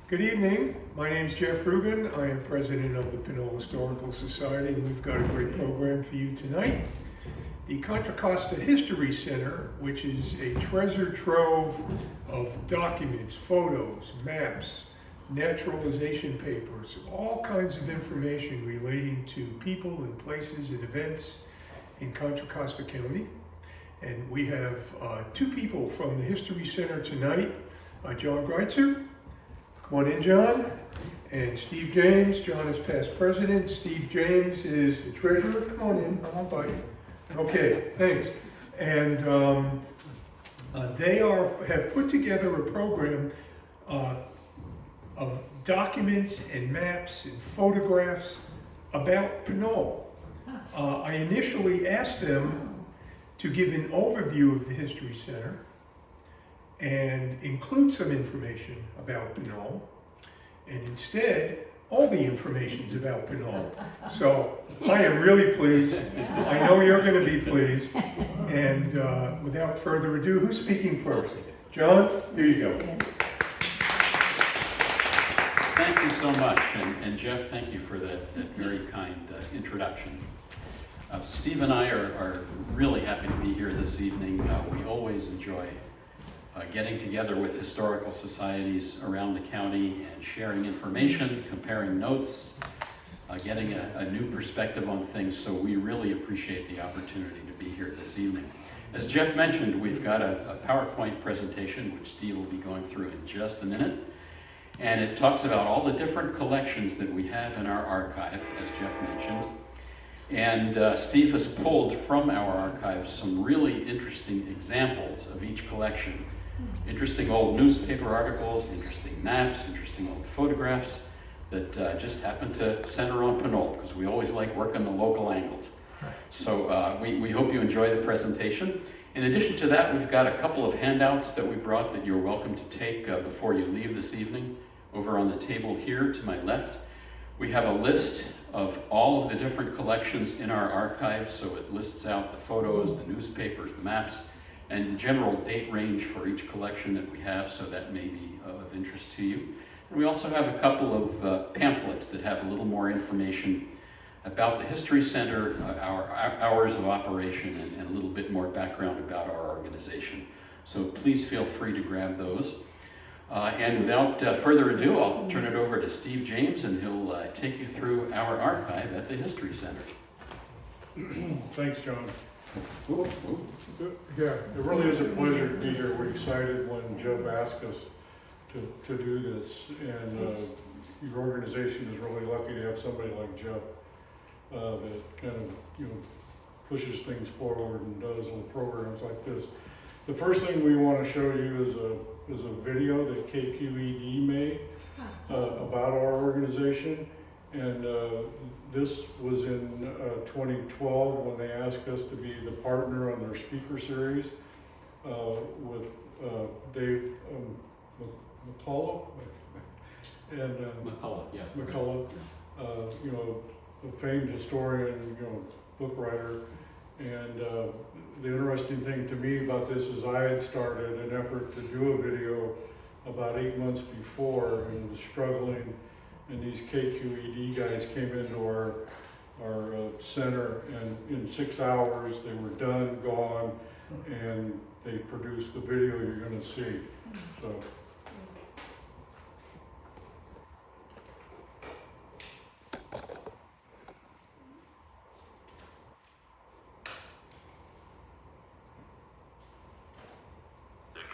Good evening. My name is Jeff Rubin. I am president of the Pinole Historical Society, and we've got a great program for you tonight. The Contra Costa History Center, which is a treasure trove of documents, photos, maps, naturalization papers, all kinds of information relating to people and places and events in Contra Costa County. And we have two people from the History Center tonight, John Greitzer. Come on in, John. And Steve James. John is past president. Steve James is the treasurer. Come on in. I won't bite you. Okay, thanks. And they have put together a program of documents and maps and photographs about Pinole. I initially asked them to give an overview of the History Center and include some information about Pinole, and instead, all the information's about Pinole. So I am really pleased. I know you're going to be pleased. And without further ado, who's speaking first? John, here you go. Thank you so much, and Jeff, thank you for that very kind introduction. Steve and I are really happy to be here this evening. We always enjoy getting together with historical societies around the county and sharing information, comparing notes, getting a new perspective on things, so we really appreciate the opportunity to be here this evening. As Jeff mentioned, we've got a PowerPoint presentation, which Steve will be going through in just a minute, and it talks about all the different collections that we have in our archive, as Jeff mentioned. And Steve has pulled from our archives some really interesting examples of each collection. Interesting old newspaper articles, interesting maps, interesting old photographs that just happen to center on Pinole, because we always like working the local angles. So we hope you enjoy the presentation. In addition to that, we've got a couple of handouts that we brought that you're welcome to take before you leave this evening. Over on the table here to my left, we have a list of all of the different collections in our archives, so it lists out the photos, the newspapers, the maps, and the general date range for each collection that we have, so that may be of interest to you. And we also have a couple of pamphlets that have a little more information about the History Center, our hours of operation, and a little bit more background about our organization. So please feel free to grab those. And without further ado, I'll turn it over to Steve James, and he'll take you through our archive at the History Center. Thanks, John. Yeah, it really is a pleasure to be here. We're excited when Jeff asked us to do this, and your organization is really lucky to have somebody like Jeff that kind of pushes things forward and does little programs like this. The first thing we want to show you is a video that KQED made about our organization, and this was in 2012 when they asked us to be the partner on their speaker series with Dave McCullough and McCullough, a famed historian, book writer. And the interesting thing to me about this is I had started an effort to do a video about 8 months before and was struggling, and these KQED guys came into our center, and in 6 hours they were done, gone, and they produced the video you're going to see. So.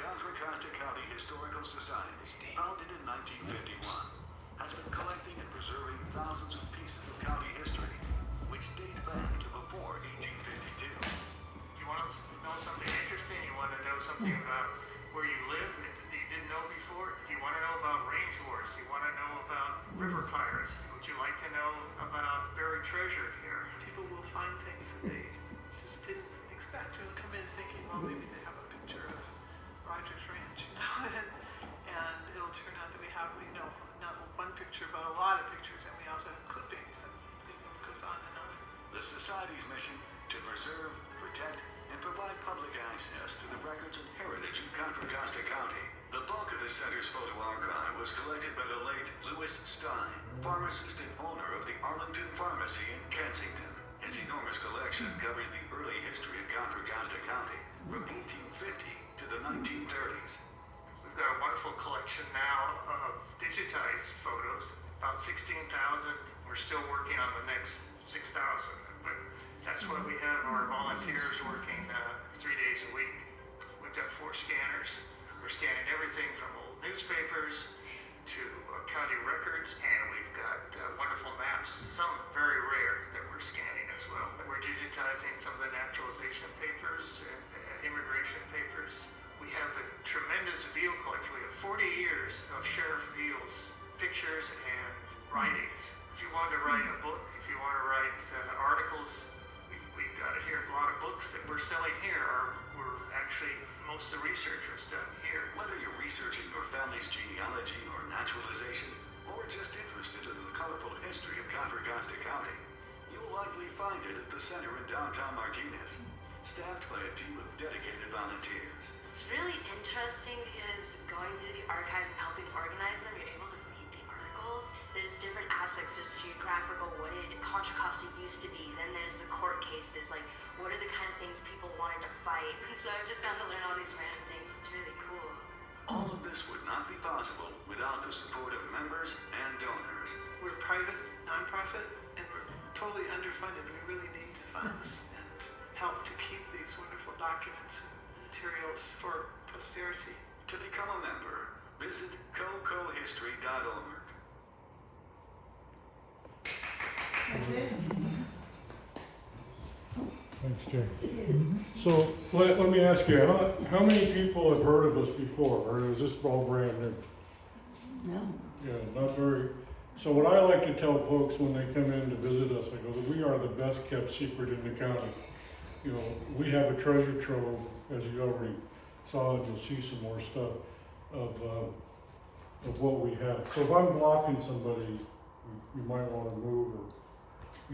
Contra Costa County Historical Society, founded in 1951, has been collecting and preserving thousands of pieces of county history, which date back to before 1852. You want to know something interesting? You want to know something about where you lived that you didn't know before? You want to know about range wars? You want to know about river pirates? Would you like to know about buried treasure here? People will find things that they just didn't expect. They'll come in thinking, well, maybe they have a picture of Rogers Ranch, and it'll turn out that we have, not one picture, but a lot of pictures, and we also have clippings, and it goes on and on. The Society's mission to preserve, protect, and provide public access to the records and heritage of Contra Costa County. The bulk of the center's photo archive was collected by the late Louis Stein, pharmacist and owner of the Arlington Pharmacy in Kensington. His enormous collection covers the early history of Contra Costa County from 1850 to the 1930s. We've got a wonderful collection now of digitized photos, about 16,000. We're still working on the next 6,000, but that's why we have our volunteers working 3 days a week. We've got 4 scanners. We're scanning everything from old newspapers to county records, and we've got wonderful maps, some very rare that we're scanning as well. We're digitizing some of the naturalization papers and immigration papers. We have a tremendous Veal collection. We have 40 years of Sheriff Veal's pictures and writings. If you want to write a book, if you want to write articles, we've got it here. A lot of books that we're selling here were actually, most of the research was done here. Whether you're researching your family's genealogy or naturalization, or just interested in the colorful history of Contra Costa County, you'll likely find it at the center in downtown Martinez, staffed by a team of dedicated volunteers. It's really interesting because going through the archives and helping organize them, you're able to read the articles. There's different aspects. There's geographical, what did Contra Costa used to be. Then there's the court cases, like what are the kind of things people wanted to fight. And so I've just gotten to learn all these random things. It's really cool. All of this would not be possible without the support of members and donors. We're private, nonprofit, and we're totally underfunded. We really need funds and help to keep these wonderful documents and materials for posterity. To become a member, visit cocohistory.org. Thanks, Jay. So let me ask you, how many people have heard of us before, or is this all brand new? No. Yeah, not very. So what I like to tell folks when they come in to visit us, I go, we are the best kept secret in the county. You know, we have a treasure trove, as you already saw, and you'll see some more stuff of what we have. So if I'm blocking somebody, you might want to move, or,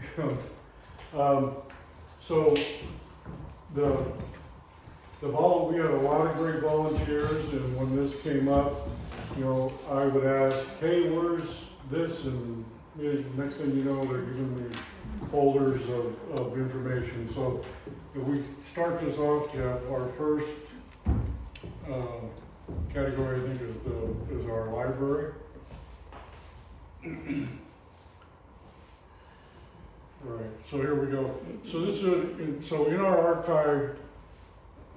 you know. So we had a lot of great volunteers, and when this came up, you know, I would ask, hey, where's this? And next thing you know, they're giving me folders of information. So if we start this off, Jeff, our first category, I think, is our library. Right, so here we go. So this is, so in our archive,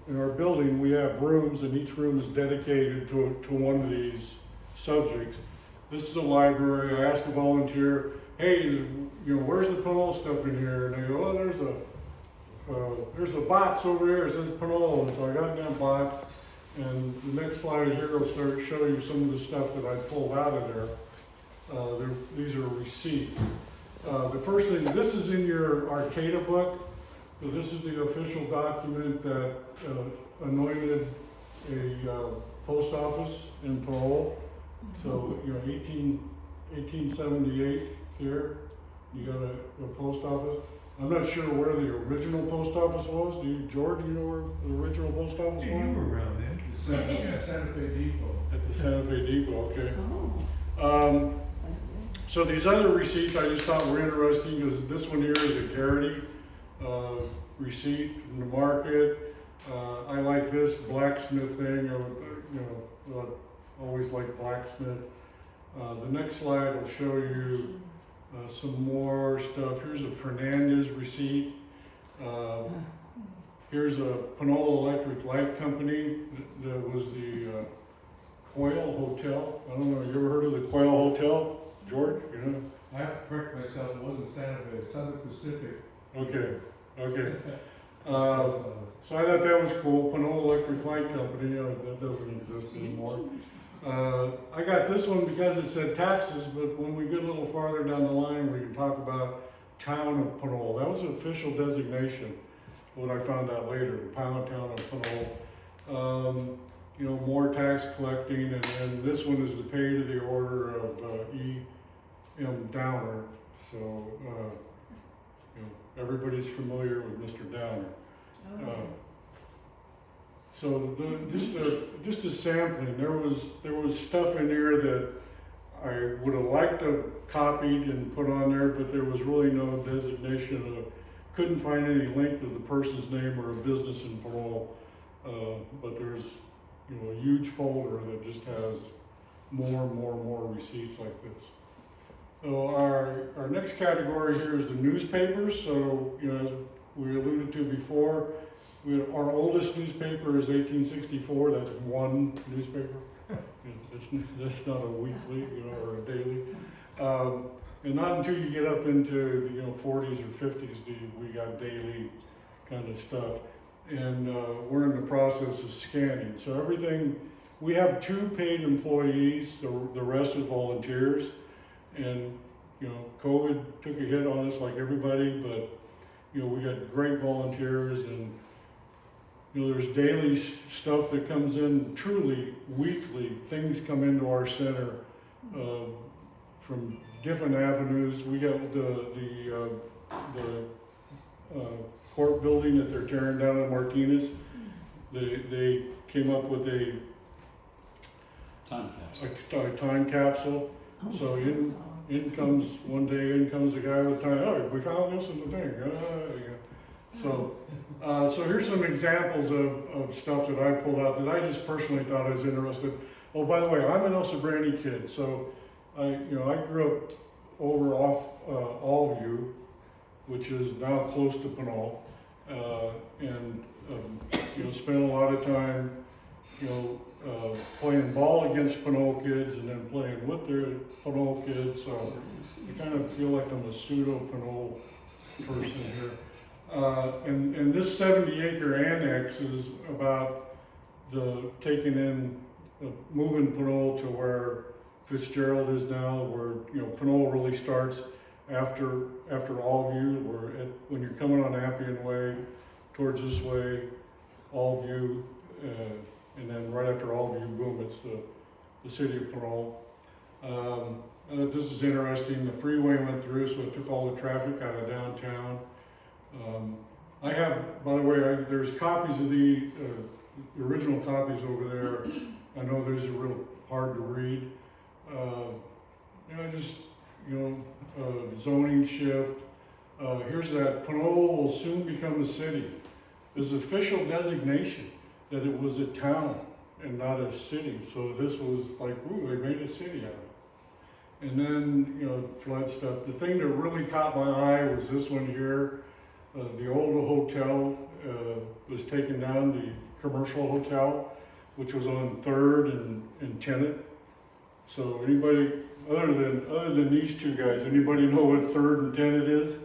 in our building, we have rooms, and each room is dedicated to one of these subjects. This is a library. I asked the volunteer, hey, you know, where's the Pinole stuff in here? And they go, oh, there's a box over here. It says Pinole. And so I got in that box, and the next slide here will start to show you some of the stuff that I pulled out of there. These are receipts. The first thing, this is in your Arcata book. So this is the official document that anointed a post office in Pinole. So, you know, 1878 here, you got a post office. I'm not sure where the original post office was. George, you know where the original post office was? Yeah, you were around then. Santa Fe Depot. At the Santa Fe Depot, okay. Oh. So these other receipts I just thought were interesting, because this one here is a Garrity receipt from the market. I like this blacksmith thing, you know, always like blacksmith. The next slide will show you some more stuff. Here's a Fernandez receipt. Here's a Pinole Electric Light Company. That was the Quail Hotel. I don't know, you ever heard of the Quail Hotel? George, you know? I have to correct myself, it wasn't Santa Fe, it's Southern Pacific. Okay. So I thought that was cool. Pinole Electric Light Company, you know, that doesn't exist anymore. I got this one because it said taxes, but when we get a little farther down the line, we can talk about town of Pinole. That was an official designation, what I found out later, the town of Pinole. You know, more tax collecting, and this one is the pay to the order of E.M. Downer. So, you know, everybody's familiar with Mr. Downer. So just a sampling. There was stuff in here that I would have liked to copied and put on there, but there was really no designation of, couldn't find any link of the person's name or a business in parole. But there's, a huge folder that just has more receipts like this. So our next category here is the newspapers. So, as we alluded to before, our oldest newspaper is 1864. That's one newspaper. That's not a weekly, or a daily. And not until you get up into the 40s or 50s do we got daily kind of stuff. And we're in the process of scanning. So everything, we have 2 paid employees, the rest is volunteers. And, COVID took a hit on us like everybody, but, we got great volunteers, and, there's daily stuff that comes in, truly weekly. Things come into our center from different avenues. We got the court building that they're tearing down in Martinez. They came up with a time capsule. So in comes one day, in comes a guy with time. Oh, we found this in the thing. So here's some examples of stuff that I pulled out that I just personally thought I was interested. Oh, by the way, I'm an El Sobrante kid, so I grew up over off Allview, which is now close to Pinole, and spent a lot of time, playing ball against Pinole kids and then playing with their Pinole kids. So I kind of feel like I'm a pseudo Pinole person here. And this 70-acre annex is about the taking in, moving Pinole to where Fitzgerald is now, where Pinole really starts after Allview, when you're coming on Appian Way towards this way, Allview, and then right after Allview, boom, it's the city of Pinole. This is interesting. The freeway went through, so it took all the traffic out of downtown. I have, by the way, there's copies of the original copies over there. I know those are real hard to read. Zoning shift. Here's that Pinole will soon become a city. There's official designation that it was a town and not a city. So this was like, ooh, they made a city out of it. And then, flood stuff. The thing that really caught my eye was this one here. The old hotel was taken down, the commercial hotel, which was on 3rd and Tenant. So anybody, other than these 2 guys, anybody know what 3rd and Tenant is?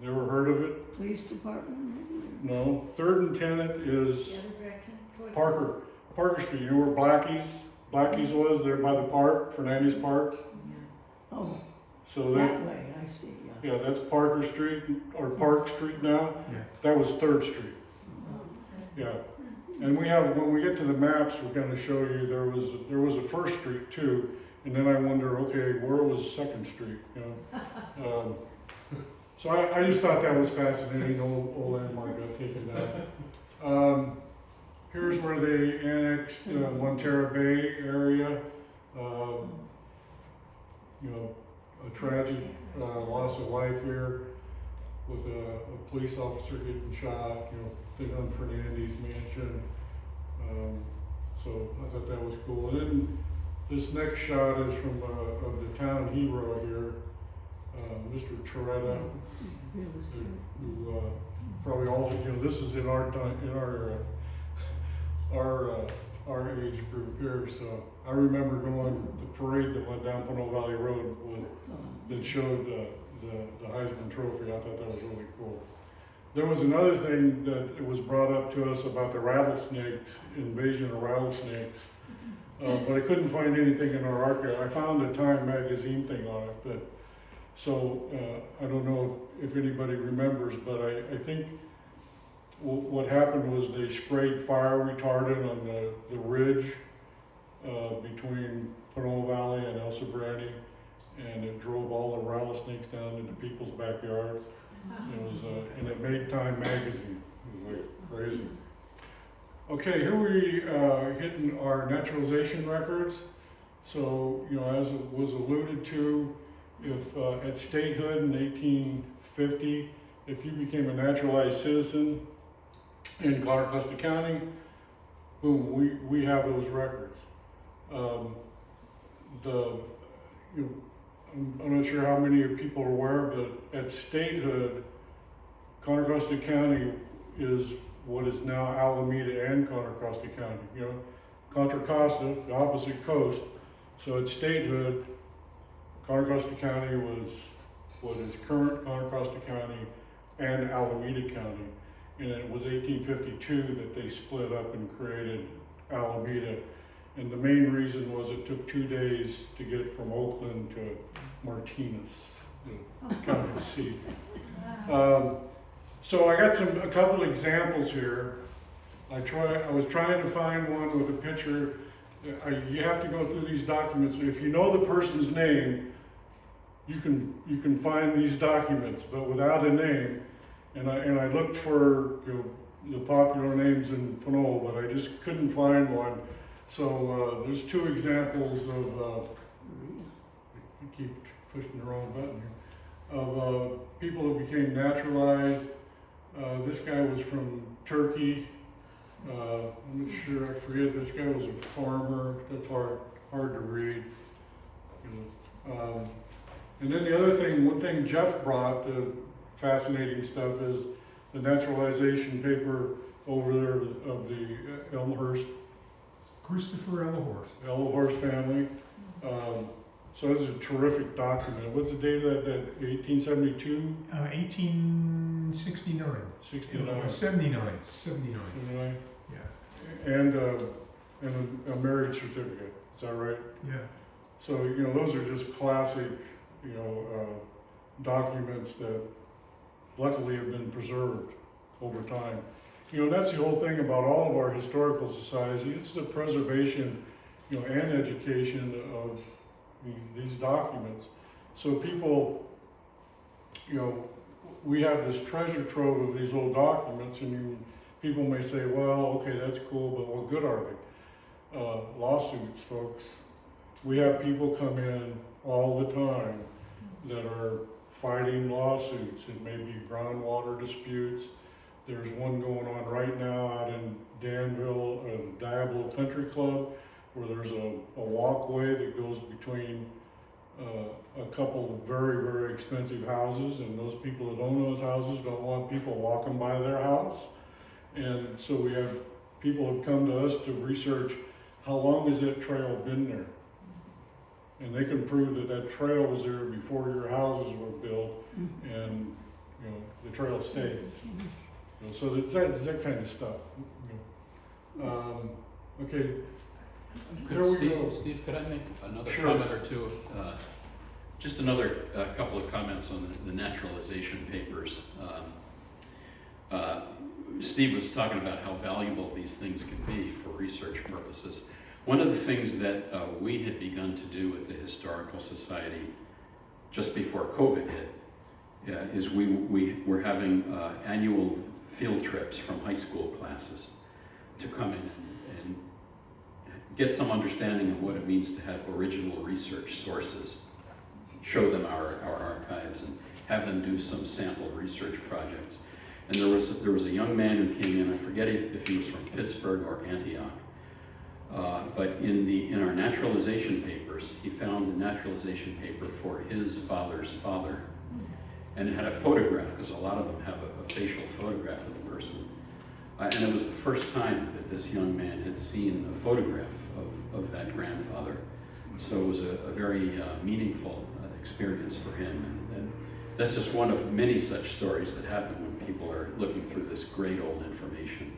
Never heard of it? Police department? No. 3rd and Tenant is Parker Street. You know where Blackie's was, there by the park, Fernandez Park? Oh, so that way, I see, yeah. Yeah, that's Parker Street, or Park Street now. Yeah. That was 3rd Street. Yeah. And we have, when we get to the maps, we're going to show you there was a 1st Street too, and then I wonder, okay, where was 2nd Street? So I just thought that was fascinating. Old landmark got taken down. Here's where they annexed Montera Bay area. A tragic loss of life here with a police officer getting shot. Thing on Fernandez mansion. So I thought that was cool. And then this next shot is from of the town hero here, Mr. Toretta, who probably all this is in our time, in our age group here. So I remember going the parade that went down Pinole Valley Road that showed the Heisman Trophy. I thought that was really cool. There was another thing that was brought up to us about the rattlesnakes, invasion of rattlesnakes, but I couldn't find anything in our archive. I found a Time magazine thing on it, but so I don't know if anybody remembers, but I think what happened was they sprayed fire retardant on the ridge between Pinole Valley and El Sobrante, and it drove all the rattlesnakes down into people's backyards. It was, and it made Time magazine. It was like crazy. Okay, here we hitting our naturalization records. So, as it was alluded to, if at statehood in 1850, if you became a naturalized citizen in Contra Costa County, boom, we have those records. I'm not sure how many people are aware, but at statehood, Contra Costa County is what is now Alameda and Contra Costa County. Contra Costa, the opposite coast. So at statehood, Contra Costa County was what is current Contra Costa County and Alameda County. And it was 1852 that they split up and created Alameda. And the main reason was it took 2 days to get from Oakland to Martinez, the county seat. So I got a couple examples here. I was trying to find one with a picture. You have to go through these documents. If you know the person's name, you can find these documents, but without a name. And I looked for the popular names in Panola, but I just couldn't find one. So there's 2 examples of I keep pushing the wrong button here, of people who became naturalized. This guy was from Turkey. I'm not sure, I forget, this guy was a farmer. That's hard to read. And then the other thing, one thing Jeff brought, the fascinating stuff, is the naturalization paper over there of the Elmhurst. Christopher Elmhurst family. So it's a terrific document. What's the date of that? 1872? 1869. 69. 79. Anyway. Yeah. And a marriage certificate. Is that right? Yeah. So, those are just classic, documents that luckily have been preserved over time. That's the whole thing about all of our historical societies. It's the preservation, and education of these documents. So people, we have this treasure trove of these old documents, and people may say, well, okay, that's cool, but what good are they? Lawsuits, folks. We have people come in all the time that are fighting lawsuits. It may be groundwater disputes. There's one going on right now out in Danville, Diablo Country Club, where there's a walkway that goes between a couple of very, very expensive houses, and those people that own those houses don't want people walking by their house. And so we have people who come to us to research how long has that trail been there. And they can prove that that trail was there before your houses were built, and the trail stays. So it's that kind of stuff. Okay. There we go. Steve, could I make another Sure. comment or two? Just another couple of comments on the naturalization papers. Steve was talking about how valuable these things can be for research purposes. One of the things that we had begun to do with the Historical Society just before COVID hit is we were having annual field trips from high school classes to come in and get some understanding of what it means to have original research sources, show them our archives, and have them do some sample research projects. And there was a young man who came in, I forget if he was from Pittsburgh or Antioch, but in our naturalization papers, he found a naturalization paper for his father's father, and it had a photograph, because a lot of them have a facial photograph of the person. And it was the first time that this young man had seen a photograph of that grandfather. So it was a very meaningful experience for him. And that's just one of many such stories that happen when people are looking through this great old information.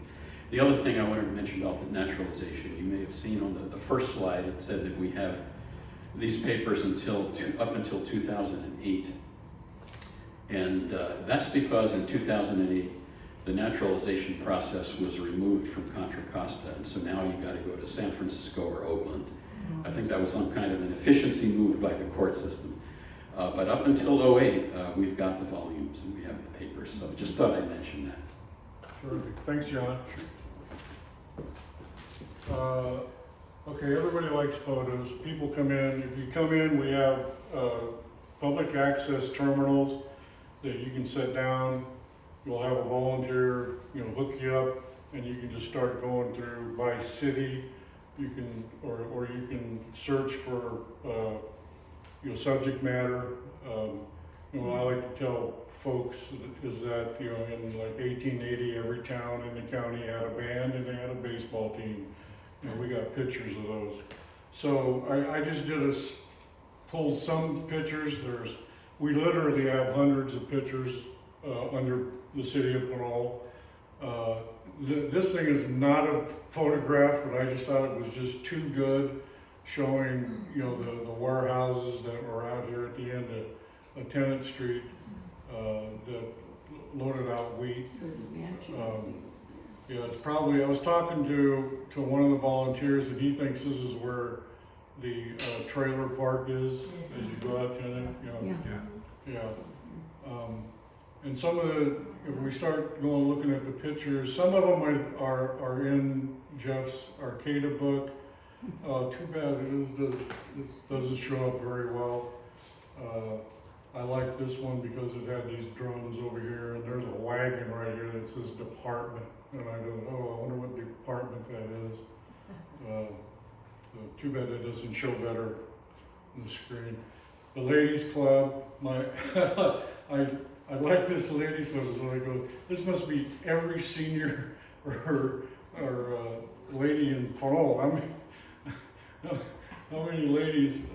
The other thing I wanted to mention about the naturalization, you may have seen on the first slide, it said that we have these papers up until 2008. And that's because in 2008, the naturalization process was removed from Contra Costa, and so now you got to go to San Francisco or Oakland. I think that was some kind of an efficiency move by the court system. But up until 08, we've got the volumes and we have the papers, so just thought I'd mention that. Terrific. Thanks, John. Okay, everybody likes photos. People come in. If you come in, we have public access terminals that you can sit down. We'll have a volunteer, hook you up, and you can just start going through by city. You can, or you can search for, subject matter. What I like to tell folks is that, in like 1880, every town in the county had a band and they had a baseball team. We got pictures of those. So I just pulled some pictures. We literally have hundreds of pictures under the city of Pinole. This thing is not a photograph, but I just thought it was just too good, showing the warehouses that were out here at the end of Tennant Street that loaded out wheat. Yeah, it's probably, I was talking to one of the volunteers, and he thinks this is where the trailer park is as you go out Tennant. And some of if we start looking at the pictures, some of them are in Jeff's Arcata book. Too bad it doesn't show up very well. I like this one because it had these drones over here, and there's a wagon right here that says department. And I go, I wonder what department that is. Too bad that doesn't show better on the screen. The ladies club, I like this ladies club, so I go, this must be every senior or lady in Pinole. How many ladies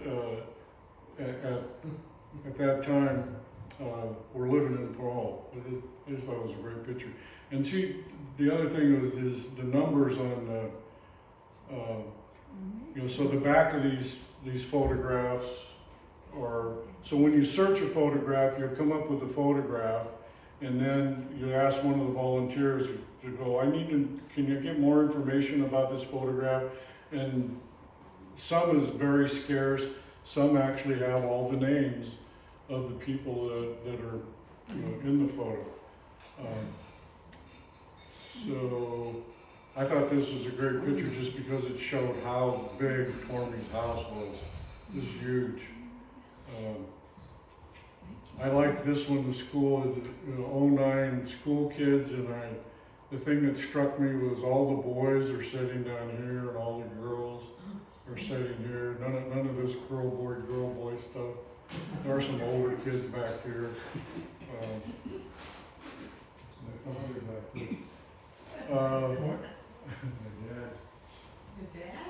at that time were living in Pinole? I just thought it was a great picture. And see, the other thing is the numbers on so the back of these photographs are, so when you search a photograph, you'll come up with a photograph, and then you ask one of the volunteers to go, can you get more information about this photograph? And some is very scarce, some actually have all the names of the people that are in the photo. So I thought this was a great picture just because it showed how big Tormey's house was. It was huge. I like this one, the school, 09 school kids, and the thing that struck me was all the boys are sitting down here and all the girls are sitting here. None of this girl boy stuff. There are some older kids back here. It's my father back there. What? My dad.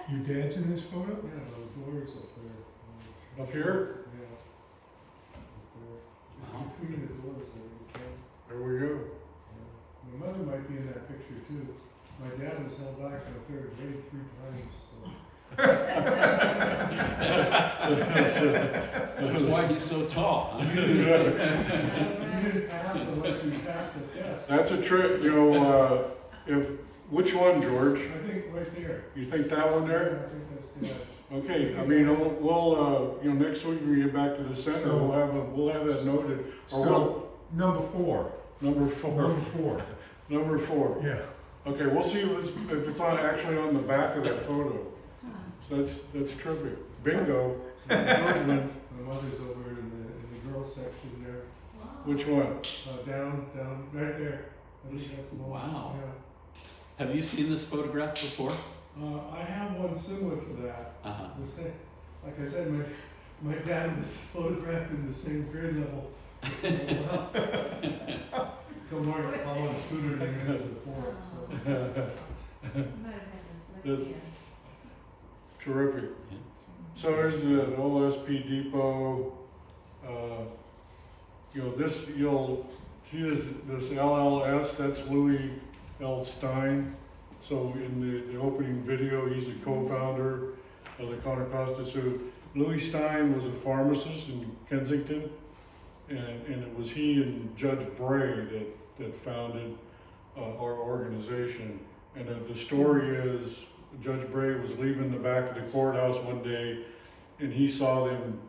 Your dad's in this photo? Yeah, those doors up there. Up here? Yeah. Up there. Wow. Between the doors there, you can. There we go. Yeah. My mother might be in that picture too. My dad was held back in the third grade 3 times, so. That's why he's so tall. Huh? You didn't pass unless you passed the test. That's a trick, which one, George? I think right there. You think that one there? Yeah, I think that's dad. Okay, I mean, we'll next week when we get back to the center, So- we'll have that noted. Or So, number four. number four. Number four. Yeah. Okay, we'll see if it's actually on the back of that photo. So that's terrific. Bingo. George wins. My mother's over in the girls section there. Which one? Down, right there. I think that's the one. Wow. Yeah. Have you seen this photograph before? I have one similar to that. Uh-huh. The same, like I said, my dad was photographed in the same grade level. Till Margaret Collins tutored him years before. That's terrific. Yeah. So there's the OSP depot. You'll see this LLS, that's Louis L. Stein. So in the opening video, he's a co-founder of the Contra Costa. So Louis Stein was a pharmacist in Kensington, and it was he and Judge Bray that founded our organization. And the story is Judge Bray was leaving the back of the courthouse one day, and he saw them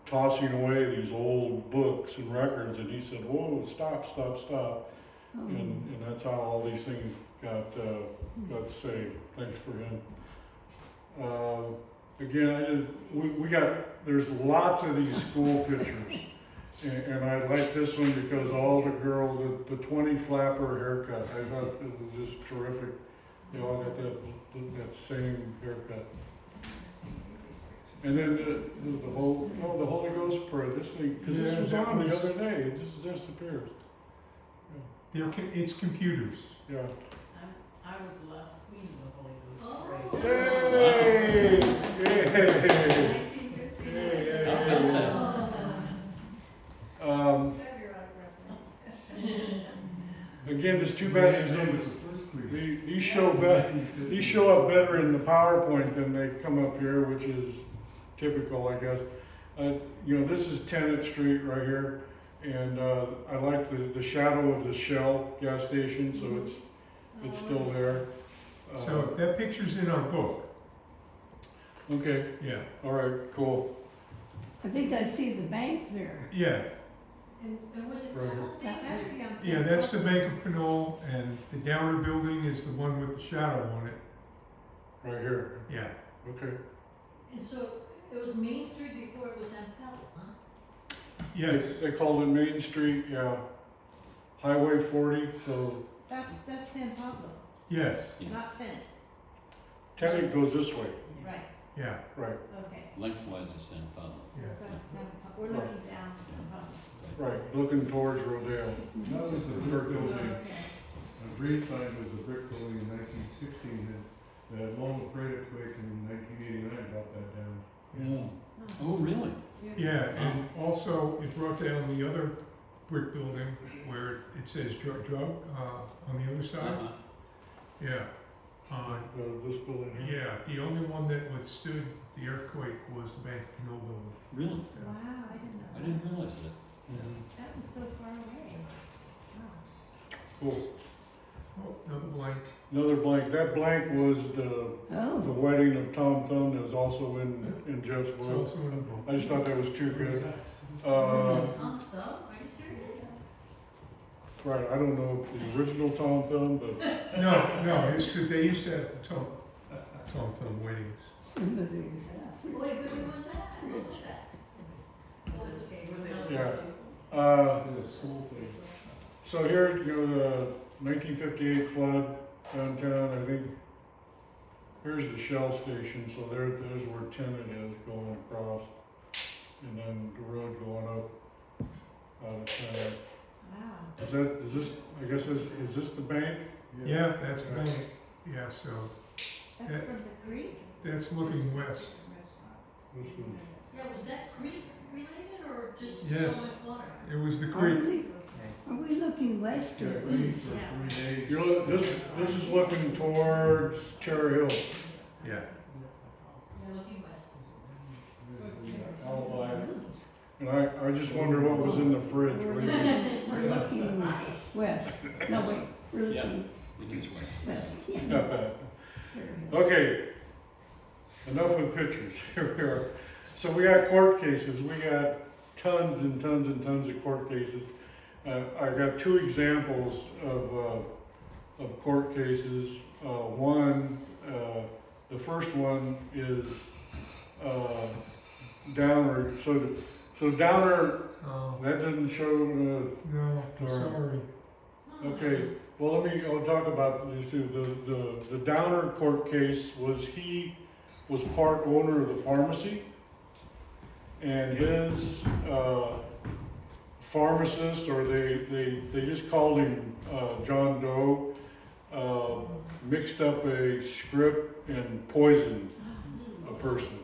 tossing away these old books and records, and he said, "Whoa, stop. And that's how all these things got saved. Thanks for him. Again, there's lots of these school pictures. And I like this one because all the the 20 flapper haircut, I thought it was just terrific. They all got that same haircut. And then the Holy Ghost prayer, this thing, because this was on the other day, it just disappeared. It's computers. Yeah. I was the last queen of the Holy Ghost. Again, it's too bad these show up better in the PowerPoint than they come up here, which is typical, I guess. This is 10th Street right here, and I like the shadow of the Shell gas station, so it's still there. So that picture's in our book. Okay. Yeah. All right. Cool. I think I see the bank there. Yeah. And was it Right Pinole here. Bank? Yeah, that's the Bank of Pinole, and the Downer building is the one with the shadow on it. Right here. Yeah. Okay. And so it was Main Street before it was San Pablo, huh? Yes. They called it Main Street. Yeah. Highway 40. So That's San Pablo, Yes. not Tenet. Tenet goes this way. Right, Yeah. Right. okay. Lengthwise of San Pablo. Yeah. So we're looking down to San Pablo. Right. Looking towards Rodeo. That was the brick building. Okay. Braeside was a brick building in 1916, and the Loma Prieta quake in 1989 brought that down. Yeah. Oh, really? Yeah, and also it brought down the other brick building where it says drug on the other side. Uh-huh. Yeah. This building. Here. Yeah, the only one that withstood the earthquake was the Bank of Pinole building. Really? Wow, I didn't know I that. didn't realize that. That was so far away. Wow. Cool. Oh, another blank. Another blank. That blank was the Oh, wedding of Tom Thumb that was also in Jeff's It's book. also in the book. I just thought that was too good. Tom Thumb, are you serious? Right, I don't know if the original Tom Thumb, but No, they used to have Tom Thumb weddings. somebody's. Wait, when was that? What was that? Oh, it's okay. yeah. In a school thing. So here, the 1958 flood downtown, I think. Here's the Shell station, so there's where Tenet is going across, and then the road going up out of town. Wow. Is this the bank? Yeah, that's the bank. Yeah, so That's from the creek? that's looking west. This is, Yeah, was that creek related or just Yes. so much water? It was the Are creek. we looking west or Rain east? for 3 days. this is looking towards Cherry Hill. Yeah. They're looking west. There's the alibi. And I just wonder what was in the fridge. What do you think? We're looking west. No, wait, we're Yeah. looking It is west. west. Yeah. Not bad. Okay, enough with pictures. Here we are. So we got court cases. We got tons and tons and tons of court cases. I got two examples of court cases. The first one is Downer. So Downer, Oh, that doesn't show. no, I'm Sorry. sorry. Okay, well, I'll talk about these two. The Downer court case he was part owner of the pharmacy, and his pharmacist, or they just called him John Doe, mixed up a script and poisoned a person.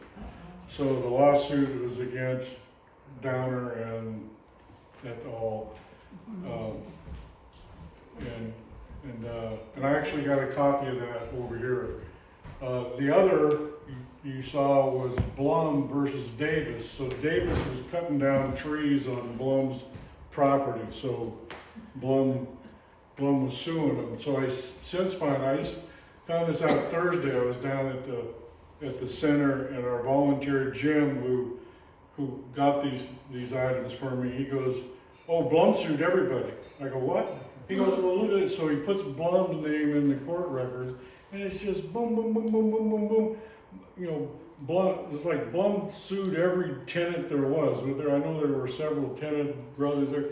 So the lawsuit was against Downer and et al. And I actually got a copy of that over here. The other you saw was Blum versus Davis. So Davis was cutting down trees on Blum's property. So Blum was suing him. So I found this out Thursday. I was down at the center at our volunteer Jim who got these items for me. He goes, "Oh, Blum sued everybody." I go, "What?" He goes, "Well, look at it." So he puts Blum's name in the court records, and it's just boom, boom, boom, boom, boom, boom, boom. you know, it's like Blum sued every tenant there was. I know there were several tenant brothers there,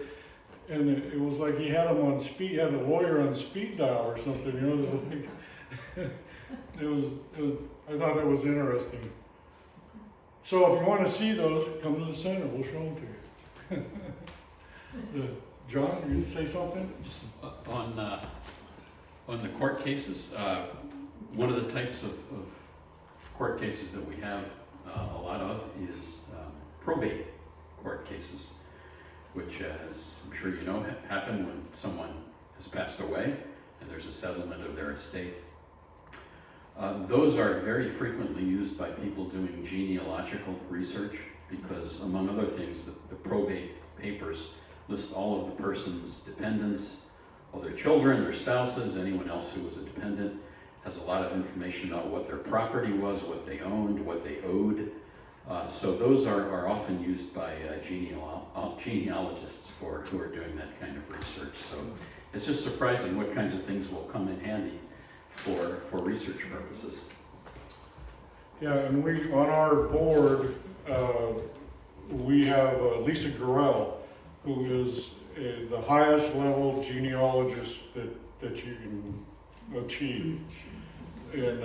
and it was like he had them on speed, had a lawyer on speed dial or something. You know, it was like I thought that was interesting. So if you want to see those, come to the center. We'll show them to you. John, you say something? Just on the court cases, one of the types of court cases that we have a lot of is probate court cases, which, as I'm sure you know, happen when someone has passed away and there's a settlement of their estate. Those are very frequently used by people doing genealogical research because, among other things, the probate papers list all of the person's dependents, all their children, their spouses, anyone else who was a dependent, has a lot of information about what their property was, what they owned, what they owed. So those are often used by genealogists who are doing that kind of research. So it's just surprising what kinds of things will come in handy for research purposes. Yeah, and we, on our board, we have Lisa Gurrell, who is the highest level genealogist that you can achieve. And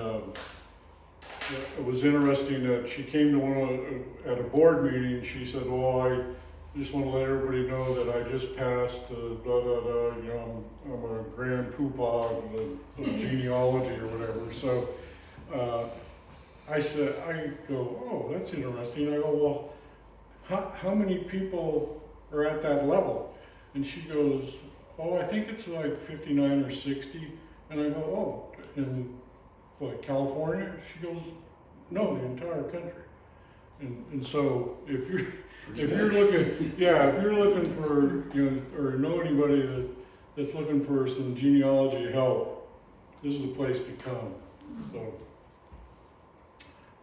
it was interesting that she came to at a board meeting. She said, "Well, I just want to let everybody know that I just passed you know, I'm a grand poobah of genealogy or whatever." So I go, "Oh, that's interesting." I go, "Well, how many people are at that level?" And she goes, "Oh, I think it's like 59 or 60. And I go, "Oh, in what, California?" She goes, "No, the entire country." And so if you're looking for, you know, or know anybody that's looking for some genealogy help, this is the place to come. So,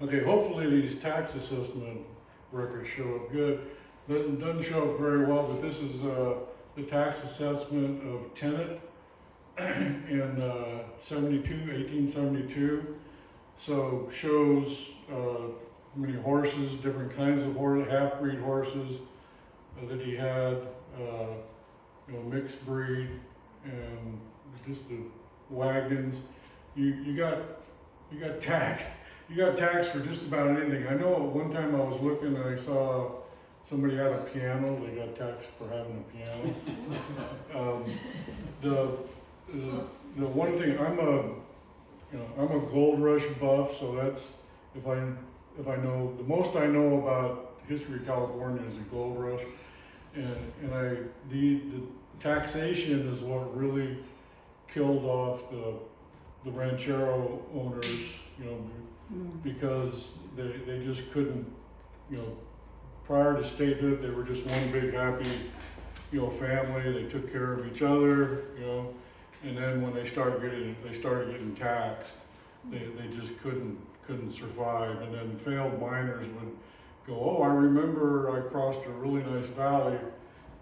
okay, hopefully these tax assessment records show up good. Doesn't show up very well, but this is the tax assessment of tenant in 1872. So shows many horses, different kinds of horses, half-breed horses that he had, you know, mixed breed, and just the wagons. You got taxed for just about anything. I know at one time I was looking and I saw somebody had a piano. They got taxed for having a piano. The one thing, I'm a gold rush buff, so that's if I know the most I know about history of California is the gold rush, and the taxation is what really killed off the ranchero owners, you know, because they just couldn't, you know, prior to statehood they were just one big happy, you know, family. They took care of each other, you know. And then when they started getting taxed, they just couldn't survive. And then failed miners would go, "Oh, I remember I crossed a really nice valley,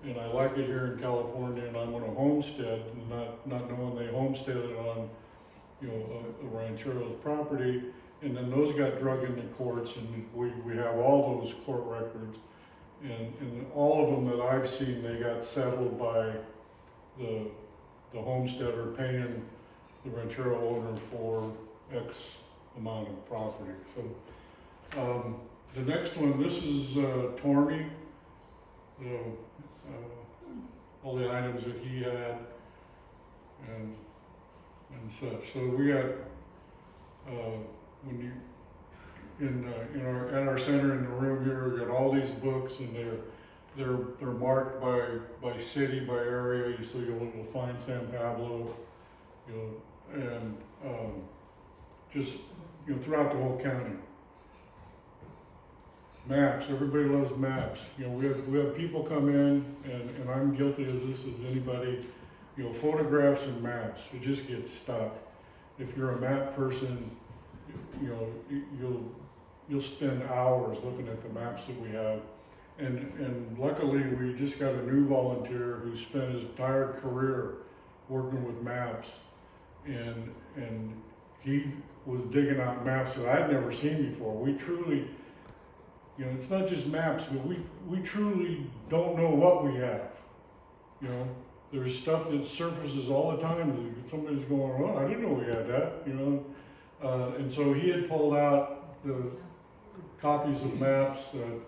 and I like it here in California, and I'm going to homestead," and not knowing they homesteaded on, you know, a ranchero's property. And then those got drug into courts, and we have all those court records, and all of them that I've seen, they got settled by the homesteader paying the ranchero owner for X amount of property. So the next one, this is Tormey, all the items that he had and such. So we got when you at our center in the room here, we got all these books, and they're marked by city, by area, so you'll find San Pablo, you know, and just, you know, throughout the whole county. Maps, everybody loves maps. You know, we have people come in, and I'm guilty as this as anybody, you know, photographs and maps, it just gets stuck. If you're a map person, you know, you'll spend hours looking at the maps that we have. And luckily, we just got a new volunteer who spent his entire career working with maps, and he was digging out maps that I'd never seen before. We truly, you know, it's not just maps, but we truly don't know what we have. You know, there's stuff that surfaces all the time that somebody's going, oh, I didn't know we had that, you know. And so he had pulled out the copies of maps that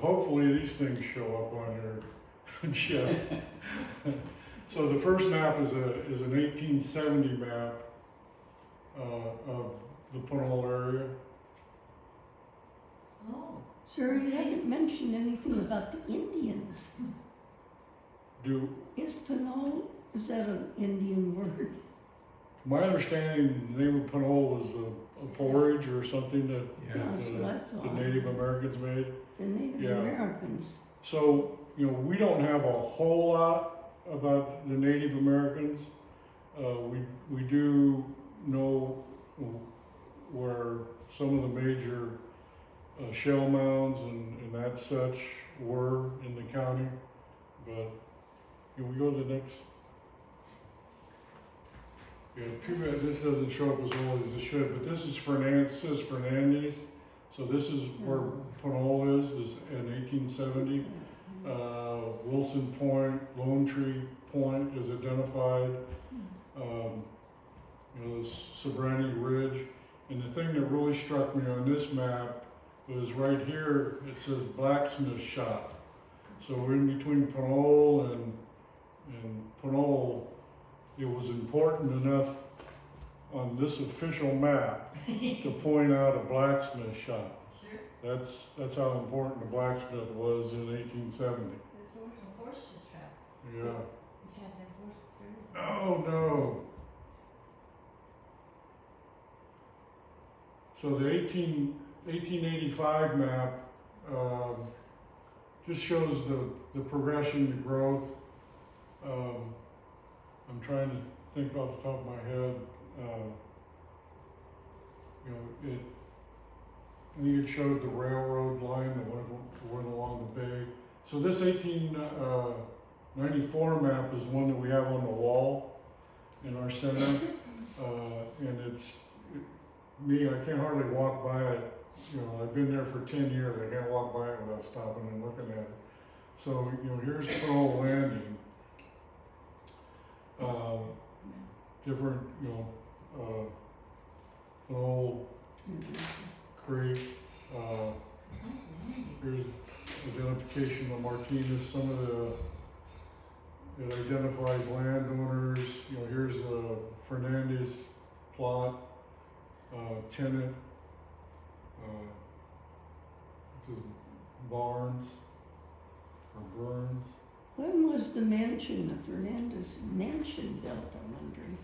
hopefully these things show up on your Jeff. So the first map is an 1870 map of the Pinole area. Oh. Sir, you haven't mentioned anything about the Indians. Is Pinole, is that an Indian word? My understanding, the name of Pinole was a porridge or something that Yeah. That's what I thought. the Native Americans made. The Native Yeah. Americans. So, you know, we don't have a whole lot about the Native Americans. We do know where some of the major shell mounds and that such were in the county, but can we go to the next? Yeah, too bad this doesn't show up as old as it should, but this is says Fernandez. So this is where Pinole is in 1870. Wilson Point, Lone Tree Point is identified. You know, this Sobrani Ridge. And the thing that really struck me on this map was right here, it says blacksmith shop. So in between Pinole and Pinole, it was important enough on this official map to point out a blacksmith shop. Sure. That's how important the blacksmith was in 1870. The horses trap. Yeah. You had that horses very. Oh no. So the 1885 map just shows the progression, the growth. I'm trying to think off the top of my head. You know, I think it showed the railroad line that went along the bay. So this 1894 map is one that we have on the wall in our center, and I can't hardly walk by it. You know, I've been there for 10 years. I can't walk by it without stopping and looking at it. So, you know, here's Pinole Landing. Different, you know, Pinole Creek. Here's identification of Martinez. Some of it identifies landowners. You know, here's Fernandez plot, tenant. This is Barnes or Burns. When was the mansion, the Fernandez mansion built, I'm wondering?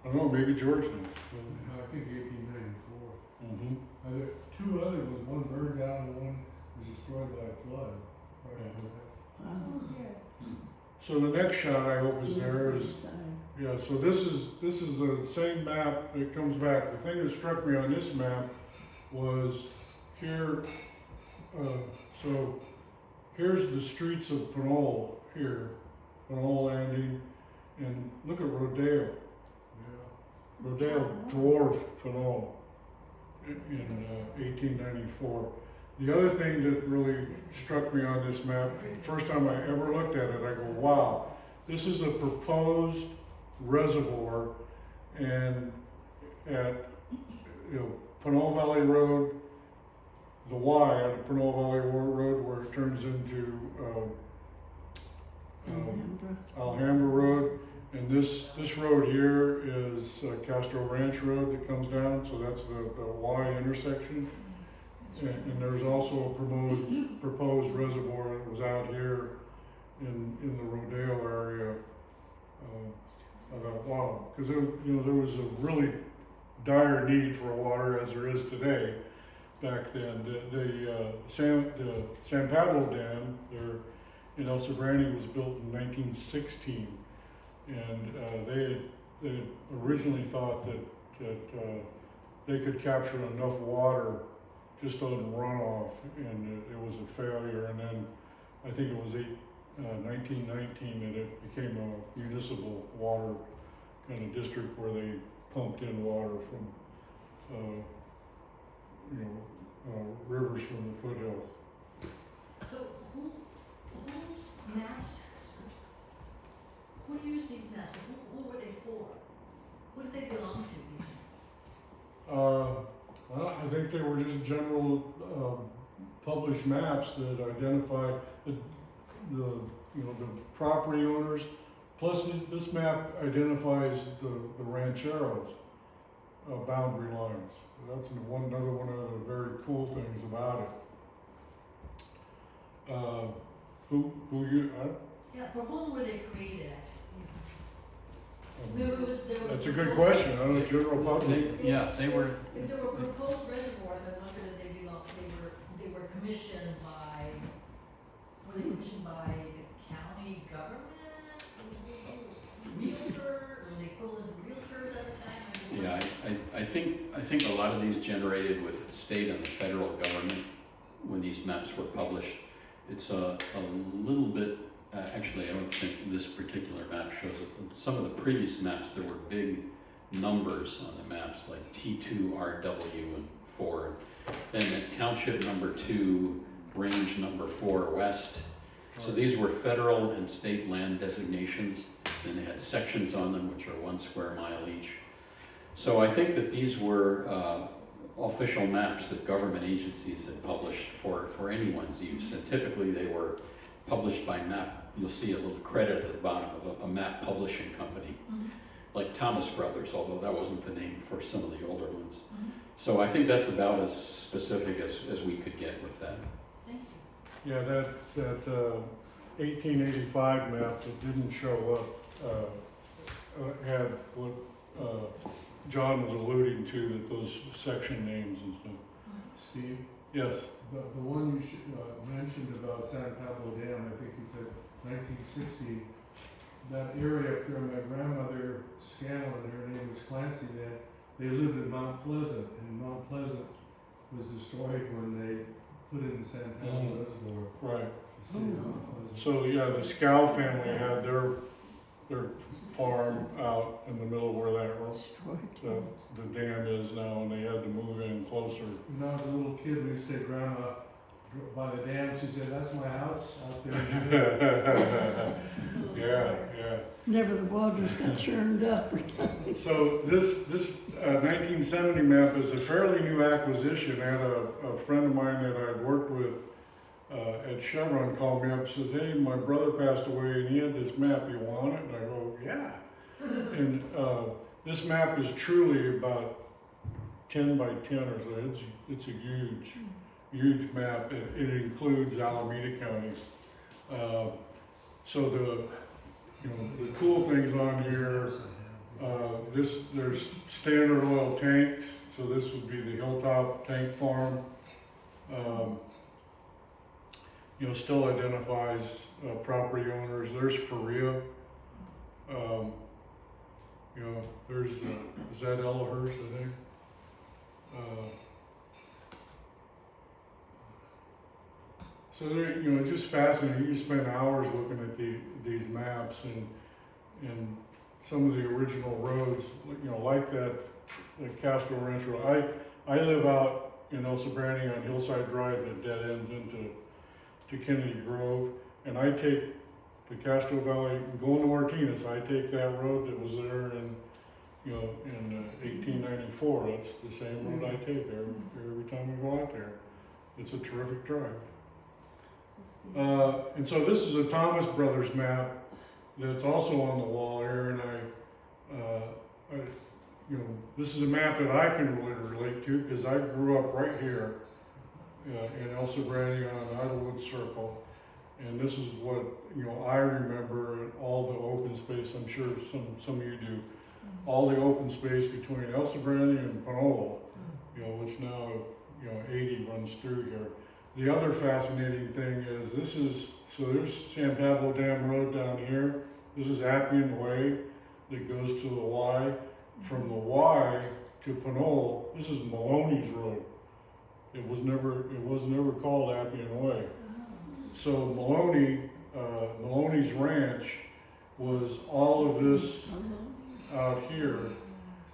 I don't know, maybe George knows. I think 1894. Mm-hmm. There two other ones, one burned down and one was destroyed by a flood. So the next shot I hope is there is, yeah, so this is the same map that comes back. The thing that struck me on this map was here, so here's the streets of Pinole here, Pinole Landing, and look at Rodeo. Yeah. Rodeo dwarfed Pinole in 1894. The other thing that really struck me on this map, the first time I ever looked at it, I go, wow, this is a proposed reservoir, and at Pinole Valley Road, the Y on Pinole Valley Road where it turns into Alhambra Road, and this road here is Castro Ranch Road that comes down, so that's the Y intersection. And there's also a proposed reservoir that was out here in the Rodeo area. I thought, wow, because there was a really dire need for water as there is today. Back then, the San Pablo Dam there in El Sobrani was built in 1916, and they had originally thought that they could capture enough water just on runoff, and it was a failure. And then I think it was 1919 that it became a municipal water kind of district where they pumped in water from, rivers from the foothills. So whose maps, who used these maps? Who were they for? Who did they belong to, these maps? Well, I think they were just general published maps that identify the property owners. Plus, this map identifies the rancheros' boundary lines. That's another one of the very cool things about it. Yeah, for whom were they created, actually? That's a good question. I don't know, general public. They were, If there were proposed reservoirs, I wonder if they were commissioned by, were they commissioned by the county government? Realtor, were they equivalent to realtors at the time? yeah, I think a lot of these generated with state and the federal government when these maps were published. It's a little bit, actually I don't think this particular map shows it. Some of the previous maps, there were big numbers on the maps like T2, RW, and 4. Then at township number 2, range number 4 west. So these were federal and state land designations, and they had sections on them which are 1 square mile each. So I think that these were official maps that government agencies had published for anyone's use, and typically they were published by map. You'll see a little credit at the bottom of a map publishing company, like Thomas Brothers, although that wasn't the name for some of the older ones. So I think that's about as specific as we could get with that. Thank you. Yeah, that 1885 map that didn't show up had what John was alluding to, that those section names and stuff. Steve, Yes. the one you mentioned about San Pablo Dam, I think you said 1960, that area up there, my grandmother Scanlon, her name was Clancy then, they lived in Mount Pleasant, and Mount Pleasant was destroyed when they put in San Pablo Reservoir. Right. The city of Mount Pleasant. So yeah, the Scow family had their farm out in the middle of where that the dam is now, and they had to move in closer. When I was a little kid, we used to take grandma by the dam. She said, "That's my house out there." Yeah. Never the waters got churned up or something. So this 1970 map is a fairly new acquisition. I had a friend of mine that I'd worked with at Chevron called me up and says, "Hey, my brother passed away and he had this map. You want it?" And I go, "Yeah." And this map is truly about 10 by 10 or so. It's a huge map. It includes Alameda counties. So the cool things on here, there's standard oil tanks. So this would be the Hilltop Tank Farm. Still identifies property owners. There's Faria. There's, is that Ellahurst, I think? So there, it's just fascinating. You spend hours looking at these maps and some of the original roads, like that, like Castro Ranch Road. I live out in El Sobrante on Hillside Drive that dead ends into Kennedy Grove, and I take the Castro Valley, going to Martinez, I take that road that was there in 1894. That's the same road I take every time we go out there. It's a terrific drive. And so this is a Thomas Brothers map that's also on the wall here, and this is a map that I can really relate to because I grew up right here in El Sobrante on Idlewood Circle, and this is what I remember all the open space. I'm sure some of you do. All the open space between El Sobrante and Panola, which now 80 runs through here. The other fascinating thing is there's San Pablo Dam Road down here. This is Appian Way that goes to the Y. From the Y to Panola, this is Maloney's Road. It was never called Appian Way. So Maloney's Ranch was all of this out here,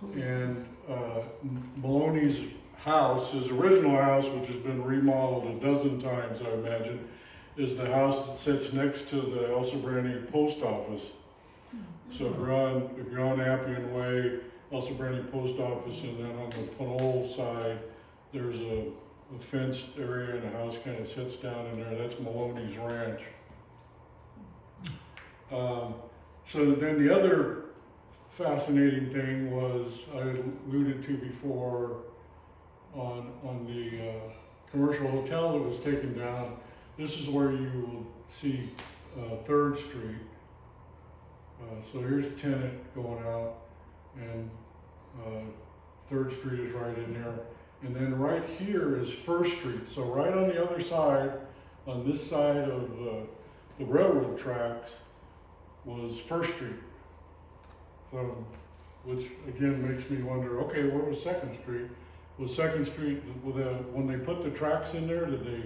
And Maloney's house, his original house, which has been remodeled a dozen times, I imagine, is the house that sits next to the El Sobrani post office. So if you're on Appian Way, El Sobrani post office, and then on the Pinole side, there's a fenced area and the house kind of sits down in there. That's Maloney's ranch. So then the other fascinating thing was, I alluded to before, on the commercial hotel that was taken down. This is where you will see 3rd Street. So here's tenant going out, and 3rd Street is right in there. And then right here is 1st Street. So right on the other side, on this side of the railroad tracks, was 1st Street. So, which again makes me wonder, okay, where was 2nd Street? Was 2nd Street, when they put the tracks in there, did they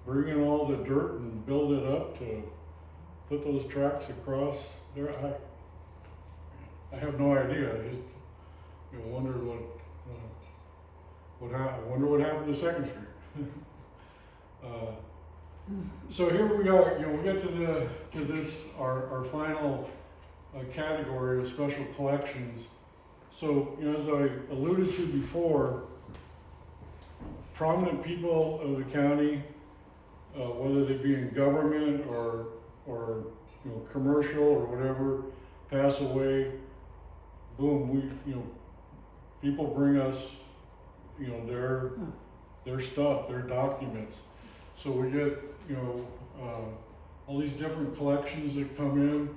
bring in all the dirt and build it up to put those tracks across there? I have no idea. I just wondered I wonder what happened to 2nd Street. So here we go. We get to this our final category of special collections. So as I alluded to before, prominent people of the county, whether they be in government or commercial or whatever, pass away. Boom, people bring us their stuff, their documents. So we get all these different collections that come in,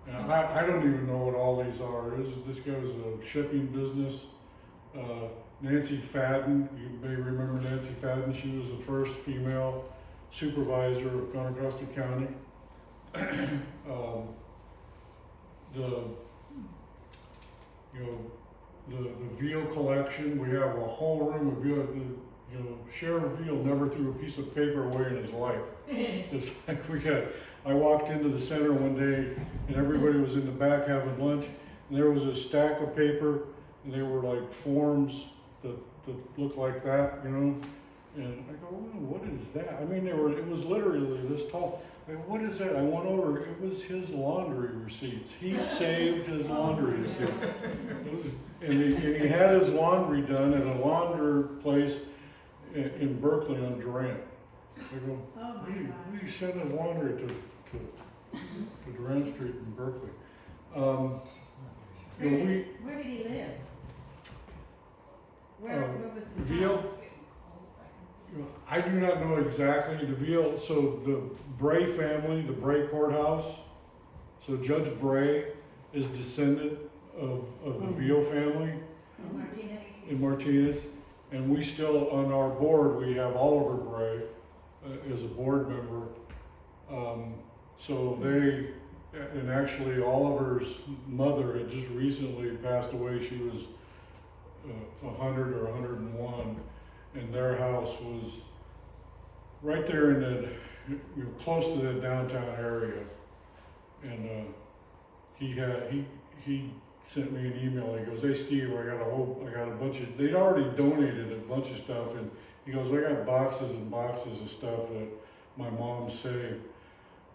and I don't even know what all these are. This guy's a shipping business. Nancy Fadden, you may remember Nancy Fadden. She was the first female supervisor of Contra Costa County. The Veal collection, we have a whole room of Veal. Sheriff Veal never threw a piece of paper away in his life. It's like I walked into the center one day and everybody was in the back having lunch, and there was a stack of paper, and they were like forms that looked like that, and I go, oh, what is that? I mean, it was literally this tall. What is that? I went over, it was his laundry receipts. He saved his laundry receipts. And he had his laundry done at a launder place in Berkeley on Durant. I go, he sent his laundry to Durant Street in Berkeley. Where did he live? Where was his Veal? house? I do not know exactly the Veal. So the Bray family, the Bray courthouse. So Judge Bray is descendant of the Veal family Martinez? in Martinez, and we still on our board we have Oliver Bray as a board member. So they, and actually Oliver's mother had just recently passed away. She was 100 or 101. And their house was right there in the, close to the downtown area. And he sent me an email. He goes, "Hey Steve, I got a bunch of." They'd already donated a bunch of stuff, and he goes, "I got boxes and boxes of stuff that my mom saved.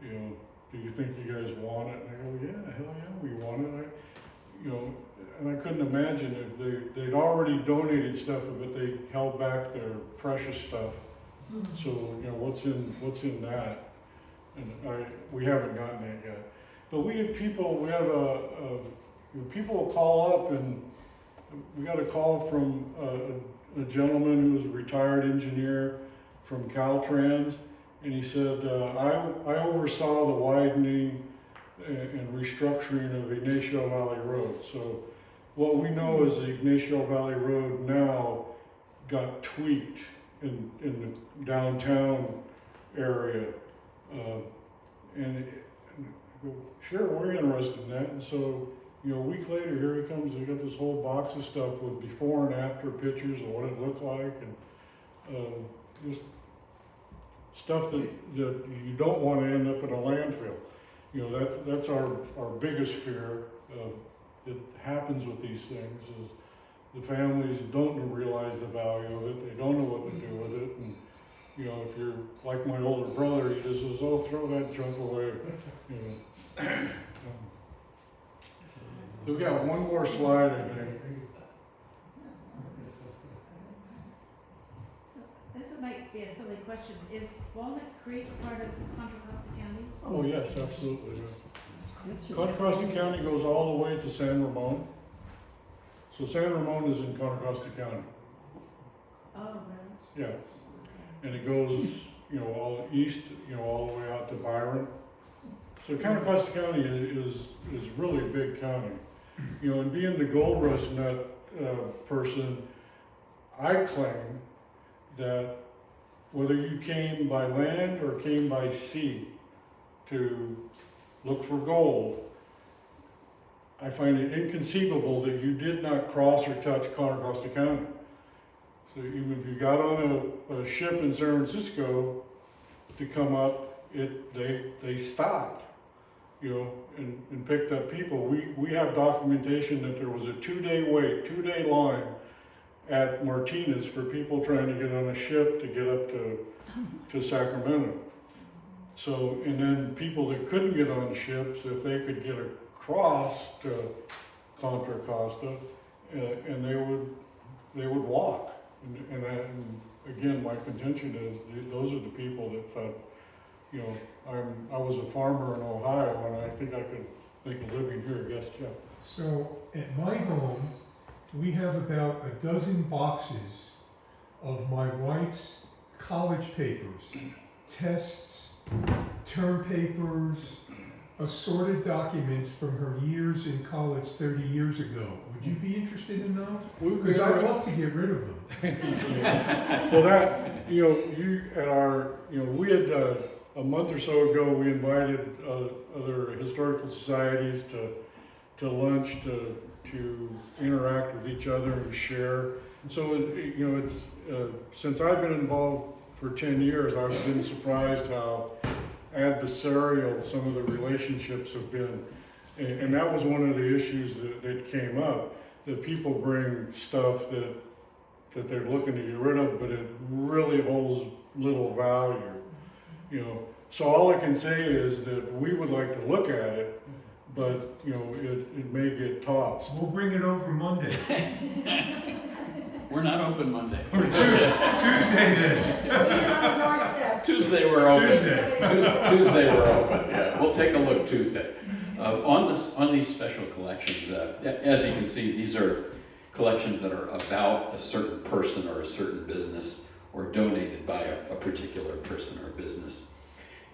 Do you think you guys want it?" And I go, "Yeah, hell yeah, we want it." And I couldn't imagine if they'd already donated stuff, but they held back their precious stuff. So what's in that? And we haven't gotten it yet. But we have people. We have people will call up, and we got a call from a gentleman who was a retired engineer from Caltrans, and he said, I oversaw the widening and restructuring of Ignacio Valley Road. So what we know is the Ignacio Valley Road now got tweaked in the downtown area. And I go, sure, we're interested in that. And so, a week later, here he comes, he got this whole box of stuff with before and after pictures of what it looked like, and just stuff that you don't want to end up in a landfill. That's our biggest fear. that happens with these things is the families don't realize the value of it, they don't know what to do with it, and, you know, if you're like my older brother, he just says, oh, throw that junk away, you know. So we got one more slide, I think. So this might be a silly question. Is Walnut Creek part of Contra Costa County? Oh, yes, absolutely. That's Contra Costa County goes all the way to San Ramon. So San Ramon is in Contra Costa County, Oh, really? yeah. And it goes, you know, all east, you know, all the way out to Byron. So Contra Costa County is really a big county. You know, and being the gold rush nut person, I claim that whether you came by land or came by sea to look for gold, I find it inconceivable that you did not cross or touch Contra Costa County. So even if you got on a ship in San Francisco to come up, they stopped, you know, and picked up people. We have documentation that there was a 2-day wait, 2-day line at Martinez for people trying to get on a ship to get up to Sacramento. So, and then people that couldn't get on ships, if they could get across to Contra Costa, and they would walk. And again, my contention is those are the people that thought, you know, I was a farmer in Ohio, and I think I could make a living here. Yes, Jeff. So at my home, we have about a dozen boxes of my wife's college papers, tests, term papers, assorted documents from her years in college 30 years ago. Would you be interested in those? Because I'd love to get rid of them. Well, that, you know, we had a month or so ago, we invited other historical societies to lunch to interact with each other and share. So, you know, it's since I've been involved for 10 years, I've been surprised how adversarial some of the relationships have been. And that was one of the issues that came up, that people bring stuff that they're looking to get rid of, but it really holds little value, you know. So all I can say is that we would like to look at it, but, you know, it may get tossed. We'll bring it over Monday. We're not open Monday. Or Tuesday then. On our doorstep. Tuesday we're open. Tuesday. Tuesday we're open, yeah. We'll take a look Tuesday. On these special collections, as you can see, these are collections that are about a certain person or a certain business, or donated by a particular person or business.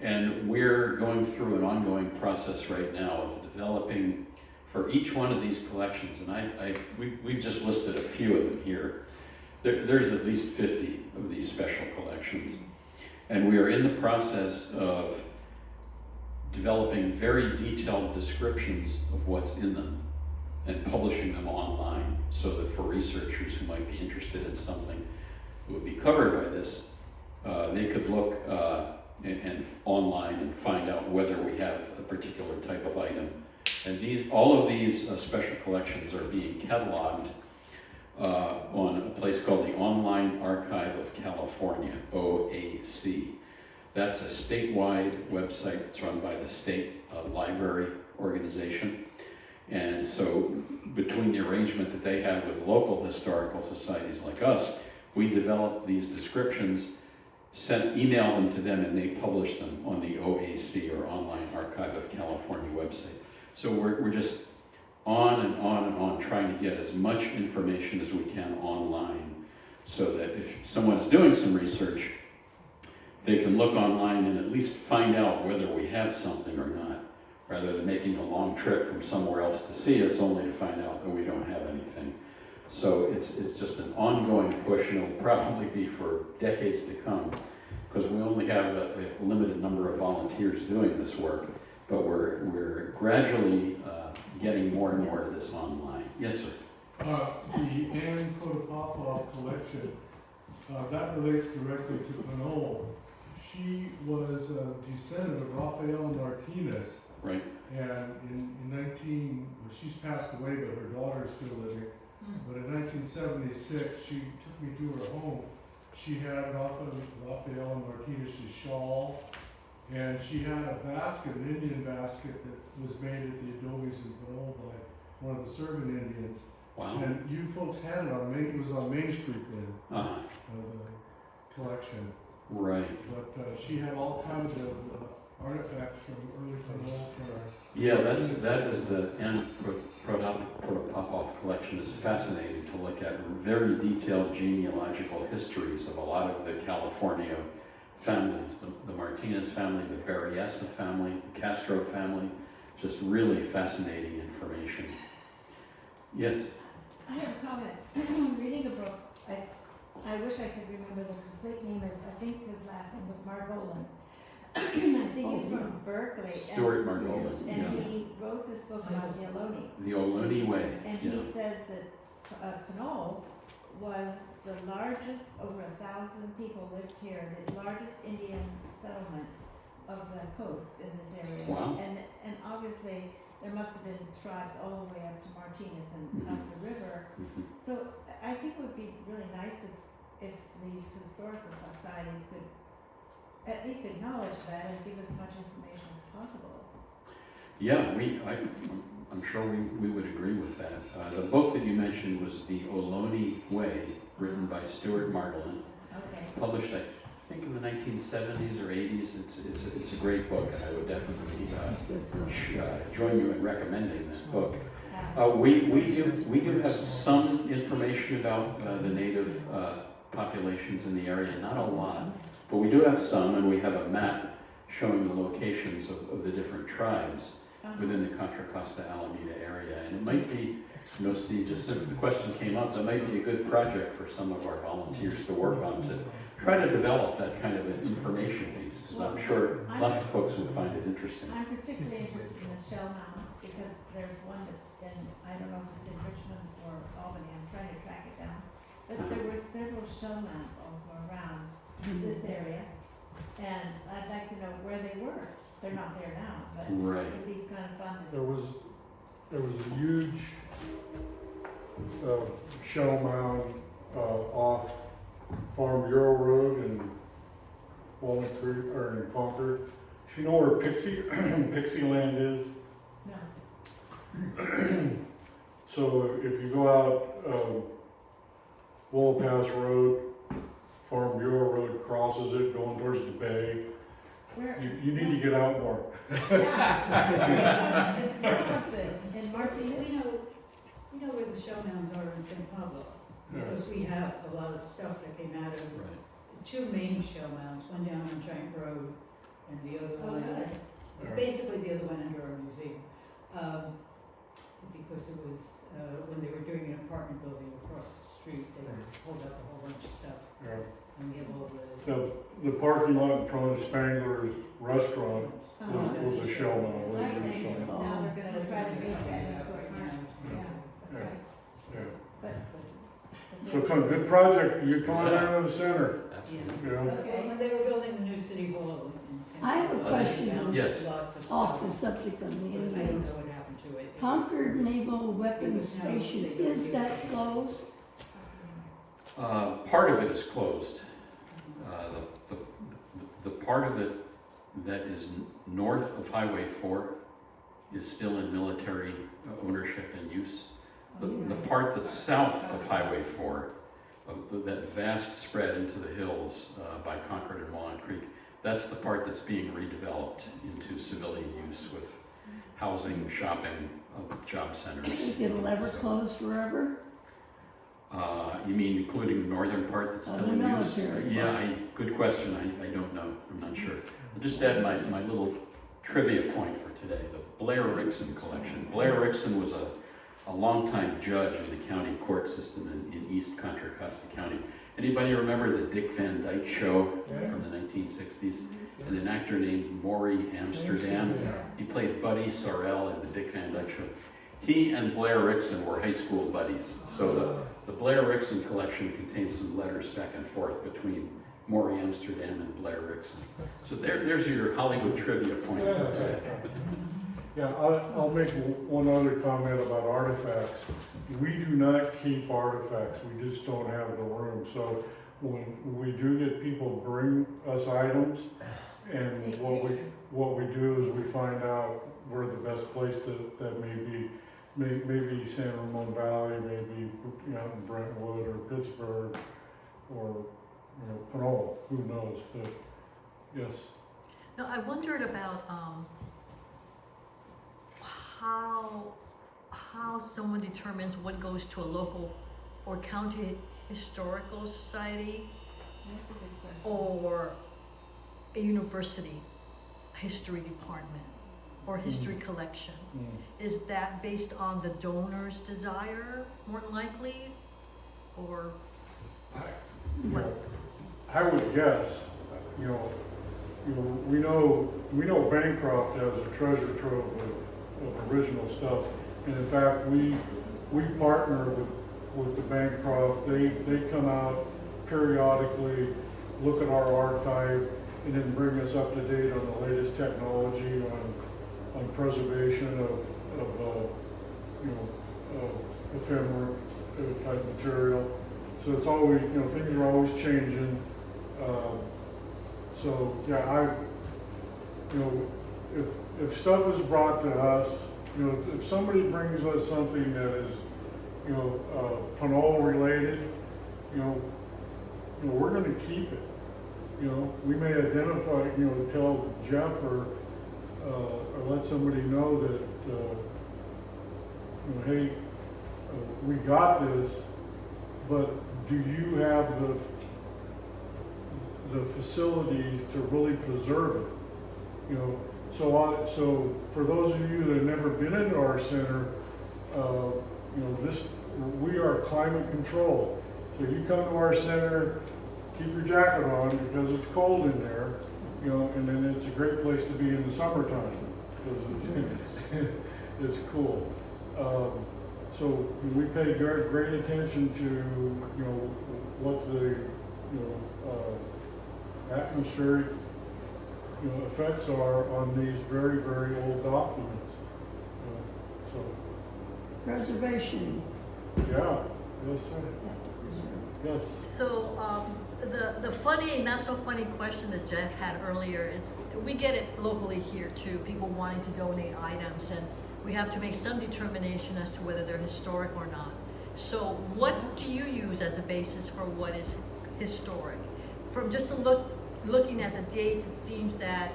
And we're going through an ongoing process right now of developing for each one of these collections, and we've just listed a few of them here. There's at least 50 of these special collections. And we are in the process of developing very detailed descriptions of what's in them and publishing them online, so that for researchers who might be interested in something that would be covered by this, they could look and online and find out whether we have a particular type of item. And all of these special collections are being cataloged on a place called the Online Archive of California, OAC. That's a statewide website that's run by the state library organization. And so between the arrangement that they have with local historical societies like us, we develop these descriptions, email them to them, and they publish them on the OAC, or Online Archive of California website. So we're just on and on and on trying to get as much information as we can online, so that if someone is doing some research, they can look online and at least find out whether we have something or not, rather than making a long trip from somewhere else to see us only to find out that we don't have anything. So it's just an ongoing push, and it'll probably be for decades to come, because we only have a limited number of volunteers doing this work, but we're gradually getting more and more of this online. Yes, sir? The Anne Kotopopov collection, that relates directly to Pinole. She was a descendant of Rafael Martinez, Right. And well, she's passed away, but her daughter is still living. But in 1976, she took me to her home. She had Rafael and Martinez's shawl, and she had a basket, an Indian basket that was made at the Adobes in Pinole by one of the servant Indians. Wow. And you folks had it on Main, it was on Main Street then, Uh-huh. the collection. Right. But she had all kinds of artifacts from early Pinole for her. Yeah, that is the Anne Protopopov collection is fascinating to look at. Very detailed genealogical histories of a lot of the California families, the Martinez family, the Berryessa family, the Castro family, just really fascinating information. Yes? I have a comment. Reading a book, I wish I could remember the complete name is, I think his last name was Margolin. I think he's from Berkeley. Stuart Margolin, And yeah. he wrote this book about the Ohlone. The Ohlone Way. And yeah. he says that Pinole was the largest, over 1,000 people lived here, the largest Indian settlement of the coast in this area. Wow. And obviously, there must have been tribes all the way up to Martinez and up the river. So I think it would be really nice if these historical societies could at least acknowledge that and give as much information as possible. Yeah, I'm sure we would agree with that. The book that you mentioned was The Ohlone Way, written by Stuart Margolin. Okay. Published, I think, in the 1970s or 80s. It's a great book, and I would definitely join you in recommending that book. We do have some information about the native populations in the area, not a lot, but we do have some, and we have a map showing the locations of the different tribes within the Contra Costa Alameda area. And it might be, Steve, just since the question came up, that might be a good project for some of our volunteers to work on, to try to develop that kind of an information piece, because I'm sure lots of folks would find it interesting. I'm particularly interested in the shell mounds because there's one that's in, I don't know if it's in Richmond or Albany, I'm trying to track it down. But there were several shell mounds also around this area, and I'd like to know where they were. They're not there now, but Right. it'd be kind of fun to There was a huge shell mound off Farm Bureau Road in Walnut Creek, or in Concord. Do you know where Pixie Land is? No. So if you go out Willow Pass Road, Farm Bureau Road crosses it, going towards the bay. Where? You need to get out more. Yeah. Where was it? In Martinez? We know where the shell mounds are in San Pablo, because we have a lot of stuff that came out of Right. two main shell mounds, one down on Giant Road and the other Oh, one, really? basically the other one under our museum. Because it was, when they were doing an apartment building across the street, they pulled up a whole bunch of stuff. Yeah. And we have all the. The parking lot in front of Spangler's Restaurant was a shell mound. Right, It was a and shell mound. now they're gonna try to make that into a park. Yeah. Yeah, that's right. Yeah. But. So kind of good project for you coming Yeah. out of the center. Absolutely. You know? Okay. When they were building the new city hall in San I have a Pablo, question. they found Yes. lots of Off the stuff. subject of the But I don't know Indians. what happened to it. It was- Concord Naval Weapons it was now- Station, they don't is do that it. closed? Part of it is closed. The part of it that is north of Highway 4 is still in military ownership and use. The part that's south of Highway 4, that vast spread into the hills by Concord and Walnut Creek, that's the part that's being redeveloped into civilian use with housing, shopping, job centers. Think it'll ever close forever? You mean including the northern part that's Of still the in use? military Yeah, good question. I don't know. I'm not sure. I'll just add my little trivia point for today, the Blair Rickson collection. Blair Rickson was a longtime judge in the county court system in East Contra Costa County. Anybody remember the Dick Van Dyke Show from the 1960s? And an actor named Maury Amsterdam. He played Buddy Sorrell in the Dick Van Dyke Show. He and Blair Rickson were high school buddies. So the Blair Rickson collection contains some letters back and forth between Maury Amsterdam and Blair Rickson. So there's your Hollywood trivia point for today. Yeah, I'll make one other comment about artifacts. We do not keep artifacts, we just don't have the room. So when we do get people bring us items, and what we do is we find out where the best place that may be. Maybe San Ramon Valley, maybe in Brentwood or Pittsburgh, or Panola, who knows, but yes. Now, I wondered about how someone determines what goes to a local or county historical society That's a good question. or a university history department or history collection. Is that based on the donor's desire, more than likely, or? I would guess, we know Bancroft has a treasure trove of original stuff, and in fact, we partner with the Bancroft. They come out periodically, look at our archive, and then bring us up to date on the latest technology on preservation of ephemera type material. So it's always, things are always changing. So yeah, if stuff is brought to us, if somebody brings us something that is, Panola related, we're going to keep it. We may identify, tell Jeff or let somebody know that, hey, we got this, but do you have the facilities to really preserve it? So for those of you that have never been into our center, we are climate controlled. So you come to our center, keep your jacket on because it's cold in there, and then it's a great place to be in the summertime because it's cool. So we pay great attention to what the atmospheric effects are on these very, very old documents. So Preservation. yeah, yes, sir. Yes. So the funny, not so funny question that Jeff had earlier, we get it locally here too, people wanting to donate items, and we have to make some determination as to whether they're historic or not. So what do you use as a basis for what is historic? From just looking at the dates, it seems that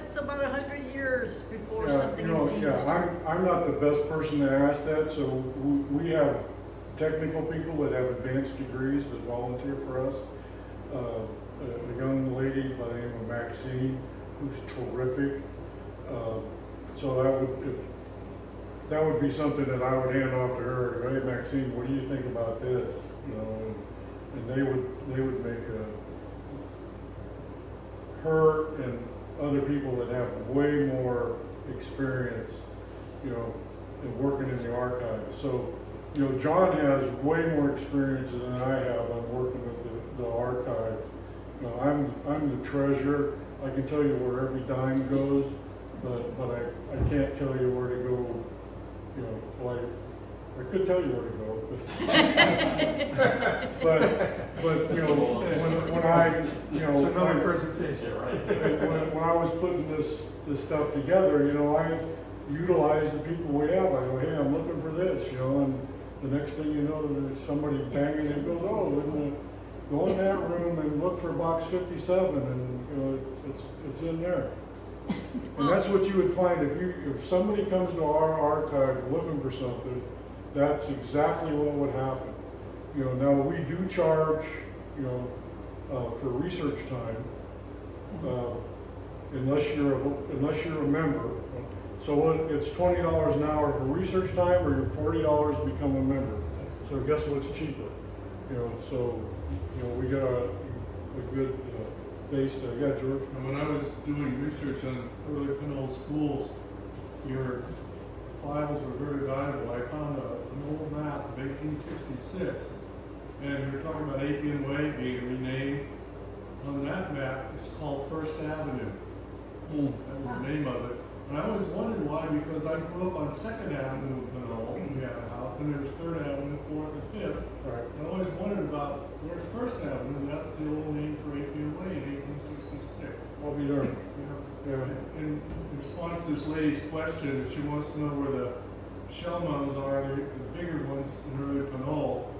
it's about 100 years before something is deemed historic. I'm not the best person to ask that, so we have technical people that have advanced degrees that volunteer for us. A young lady by the name of Maxine, who's terrific. So that would be something that I would hand off to her. Hey, Maxine, what do you think about this? And they would make her and other people that have way more experience, in working in the archives. So, John has way more experience than I have on working with the archive. I'm the treasurer. I can tell you where every dime goes, but I can't tell you where to go. I could tell you where to go, but when I It's another presentation, right? when I was putting this stuff together, I utilize the people we have. I go, hey, I'm looking for this, and the next thing you know, there's somebody banging and goes, oh, go in that room and look for box 57, and it's in there. And that's what you would find if somebody comes to our archive looking for something. That's exactly what would happen. Now we do charge, for research time, unless you're a member. So it's $20 an hour for research time, or $40 to become a member. So guess what's cheaper? We got a good base there. Yeah, George. And when I was doing research on early Panola schools, your files were very valuable. I found an old map of 1866, and we were talking about Appian Way being renamed. On that map, it's called First Avenue. That was the name of it. And I always wondered why, because I grew up on Second Avenue in Pinole, we had a house, and there was Third Avenue, Fourth, and Fifth. Right. And I always wondered about where's First Avenue, and that's the old name for Appian Way in 1866. What we learned. Yeah. In response to this lady's question, she wants to know where the shell mounds are, the bigger ones in early Pinole.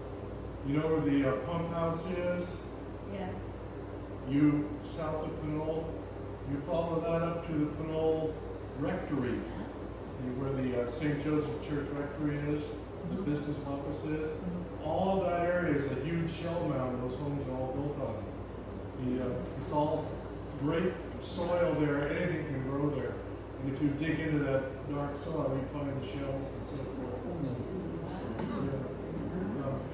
You know where the pump house is? Yes. You, south of Pinole, you follow that up to the Pinole Rectory, where the St. Joseph's Church Rectory is, the business office is. All of that area is a huge shell mound those homes are all built on. It's all great soil there, anything can grow there. And if you dig into that dark soil, you find the shells and so forth.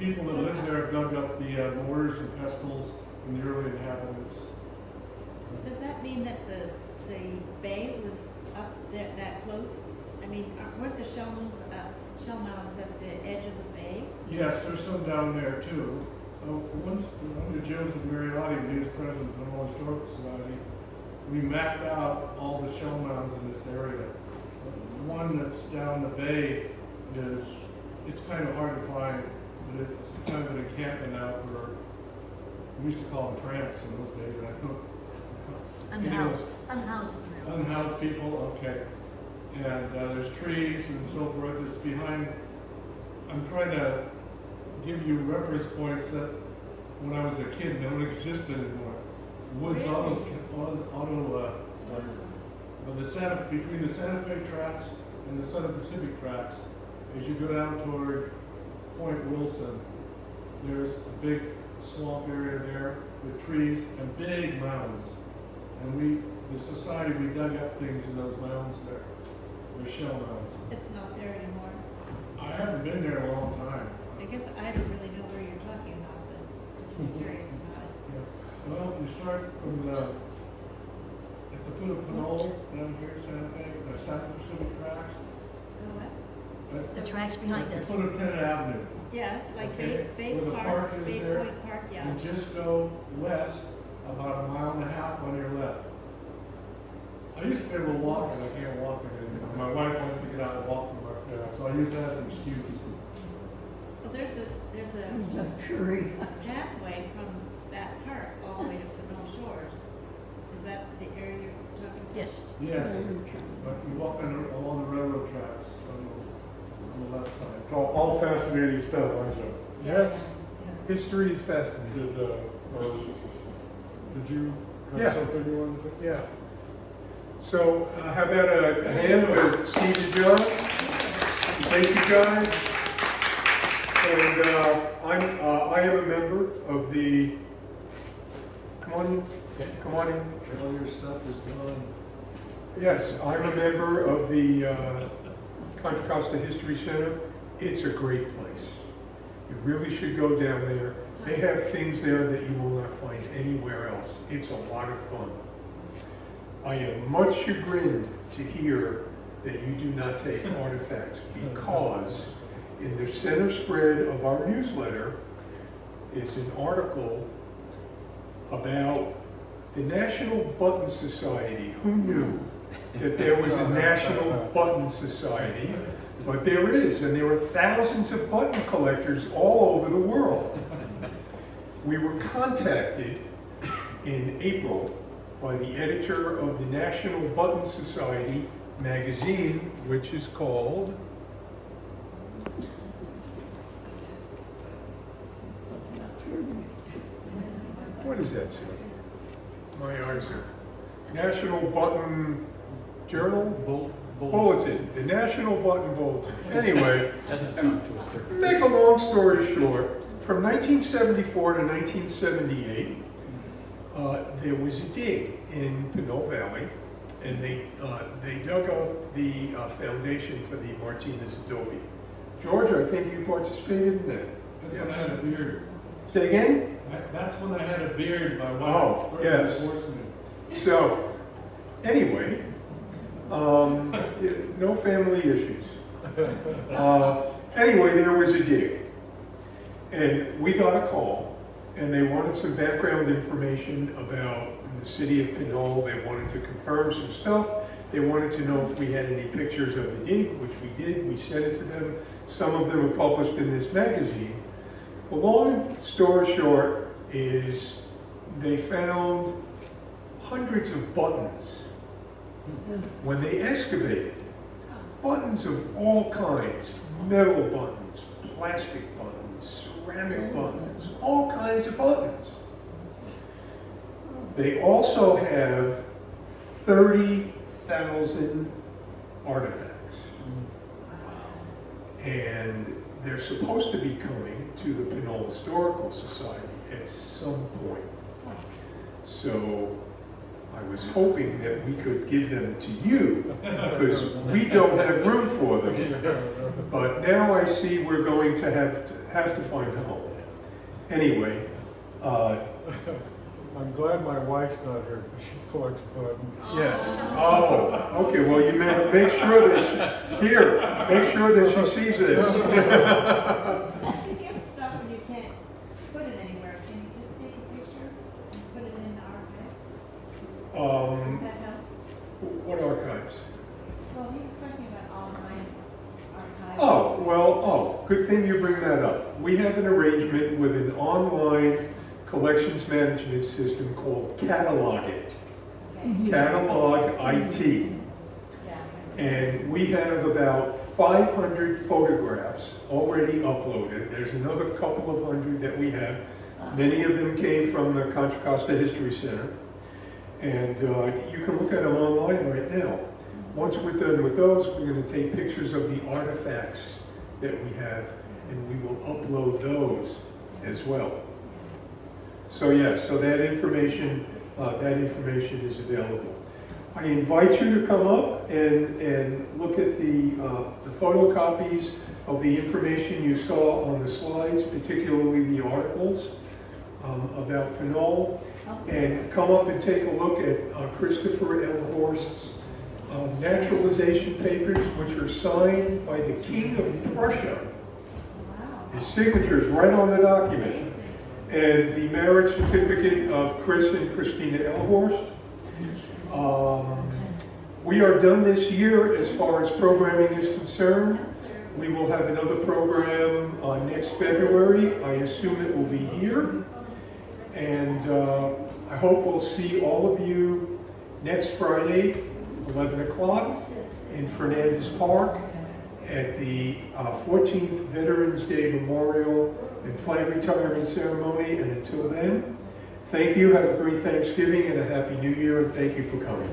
People that live there have dug up the mortars and pestles from the early inhabitants. Does that mean that the bay was up there that close? I mean, weren't the shell mounds at the edge of the bay? Yes, there's some down there too. Once, under Joseph Mariotti, when he was president of the Pinole Historical Society, we mapped out all the shell mounds in this area. The one that's down the bay it's kind of hard to find, but it's kind of an encampment now for, we used to call them tramps in those days, and I don't. Unhoused people, okay. And there's trees and so forth. It's behind, I'm trying to give you reference points that when I was a kid don't exist anymore. Woods Auto between the Santa Fe tracks and the Southern Pacific tracks, as you go down toward Point Wilson, there's a big swamp area there with trees and big mounds. And the society, we dug up things in those mounds there. They're shell mounds. It's not there anymore. I haven't been there in a long time. I guess I don't really know where you're talking about, but I'm just curious about it. Yeah. Well, you start from at the foot of Pinole, down here, Santa Fe, the South Pacific tracks. Oh, what? That's The tracks behind at us. the foot of 10th Avenue. Yeah, it's like Okay, Bay where the Park, park is Bay there, Point Park, yeah. You just go west about 1.5 miles on your left. I used to be able to walk it, I can't walk it anymore. My wife wants me to get out and walk the park, so I use that as an excuse. Well, there's a Luxury. pathway from that park all the way to Pinole Shores. Is that the area you're talking about? Yes. Yes, but you walk along the railroad tracks on the left side. It's all fascinating stuff, aren't you? Yes, Yeah. history is fascinating. Did you Yeah. have something you wanted to say? Yeah. So how about a hand for Steve and John? Thank you, guys. And I am a member of the, come on in, come on in. All your stuff is gone. Yes, I'm a member of the Contra Costa History Center. It's a great place. You really should go down there. They have things there that you will not find anywhere else. It's a lot of fun. I am much chagrined to hear that you do not take artifacts, because in the center spread of our newsletter is an article about the National Button Society. Who knew that there was a National Button Society? But there is, and there are thousands of button collectors all over the world. We were contacted in April by the editor of the National Button Society magazine, which is called what does that say? My eyes are National Button Journal? Bulletin. The National Button Bulletin. Anyway, That's a tongue twister. make a long story short, from 1974 to 1978, there was a dig in Pinole Valley, and they dug up the foundation for the Martinez Adobe. George, I think you participated in that. That's when I had a beard. Say again? That's when I had a beard, my wife. Oh, yes. Divorced me. So, anyway, no family issues. Anyway, there was a dig, and we got a call, and they wanted some background information about the city of Pinole. They wanted to confirm some stuff, They wanted to know if we had any pictures of the dig, which we did. We sent it to them. Some of them are published in this magazine. The long story short is they found hundreds of buttons when they excavated. Buttons of all kinds, metal buttons, plastic buttons, ceramic buttons, all kinds of buttons. They also have 30,000 artifacts. And they're supposed to be coming to the Pinole Historical Society at some point. So I was hoping that we could give them to you, because we don't have room for them. But now I see we're going to have to find a home. Anyway, I'm glad my wife's not here, because she collects buttons. yes. Oh, okay, well, you make sure that make sure that she sees this. If you have stuff and you can't put it anywhere, can you just take a picture and put it in the archives? Would that help? What archives? Well, he was talking about online archives. Good thing you bring that up. We have an arrangement with an online collections management system called Catalog It. Okay. Catalog IT. Yeah. And we have about 500 photographs already uploaded. There's another couple of hundred that we have. Many of them came from the Contra Costa History Center. And you can look at them online right now. Once we're done with those, we're going to take pictures of the artifacts that we have, and we will upload those as well. So yeah, so that information is available. I invite you to come up and look at the photocopies of the information you saw on the slides, particularly the articles about Pinole, and come up and take a look at Christopher L. Horst's naturalization papers, which are signed by the King of Prussia. His signature is right on the document. And the marriage certificate of Chris and Christina Elhorst. We are done this year as far as programming is concerned. We will have another program next February. I assume it will be here. And I hope we'll see all of you next Friday, 11 o'clock in Fernandez Park at the 14th Veterans Day Memorial and Flag Retirement Ceremony. And until then, thank you, have a great Thanksgiving and a Happy New Year, and thank you for coming.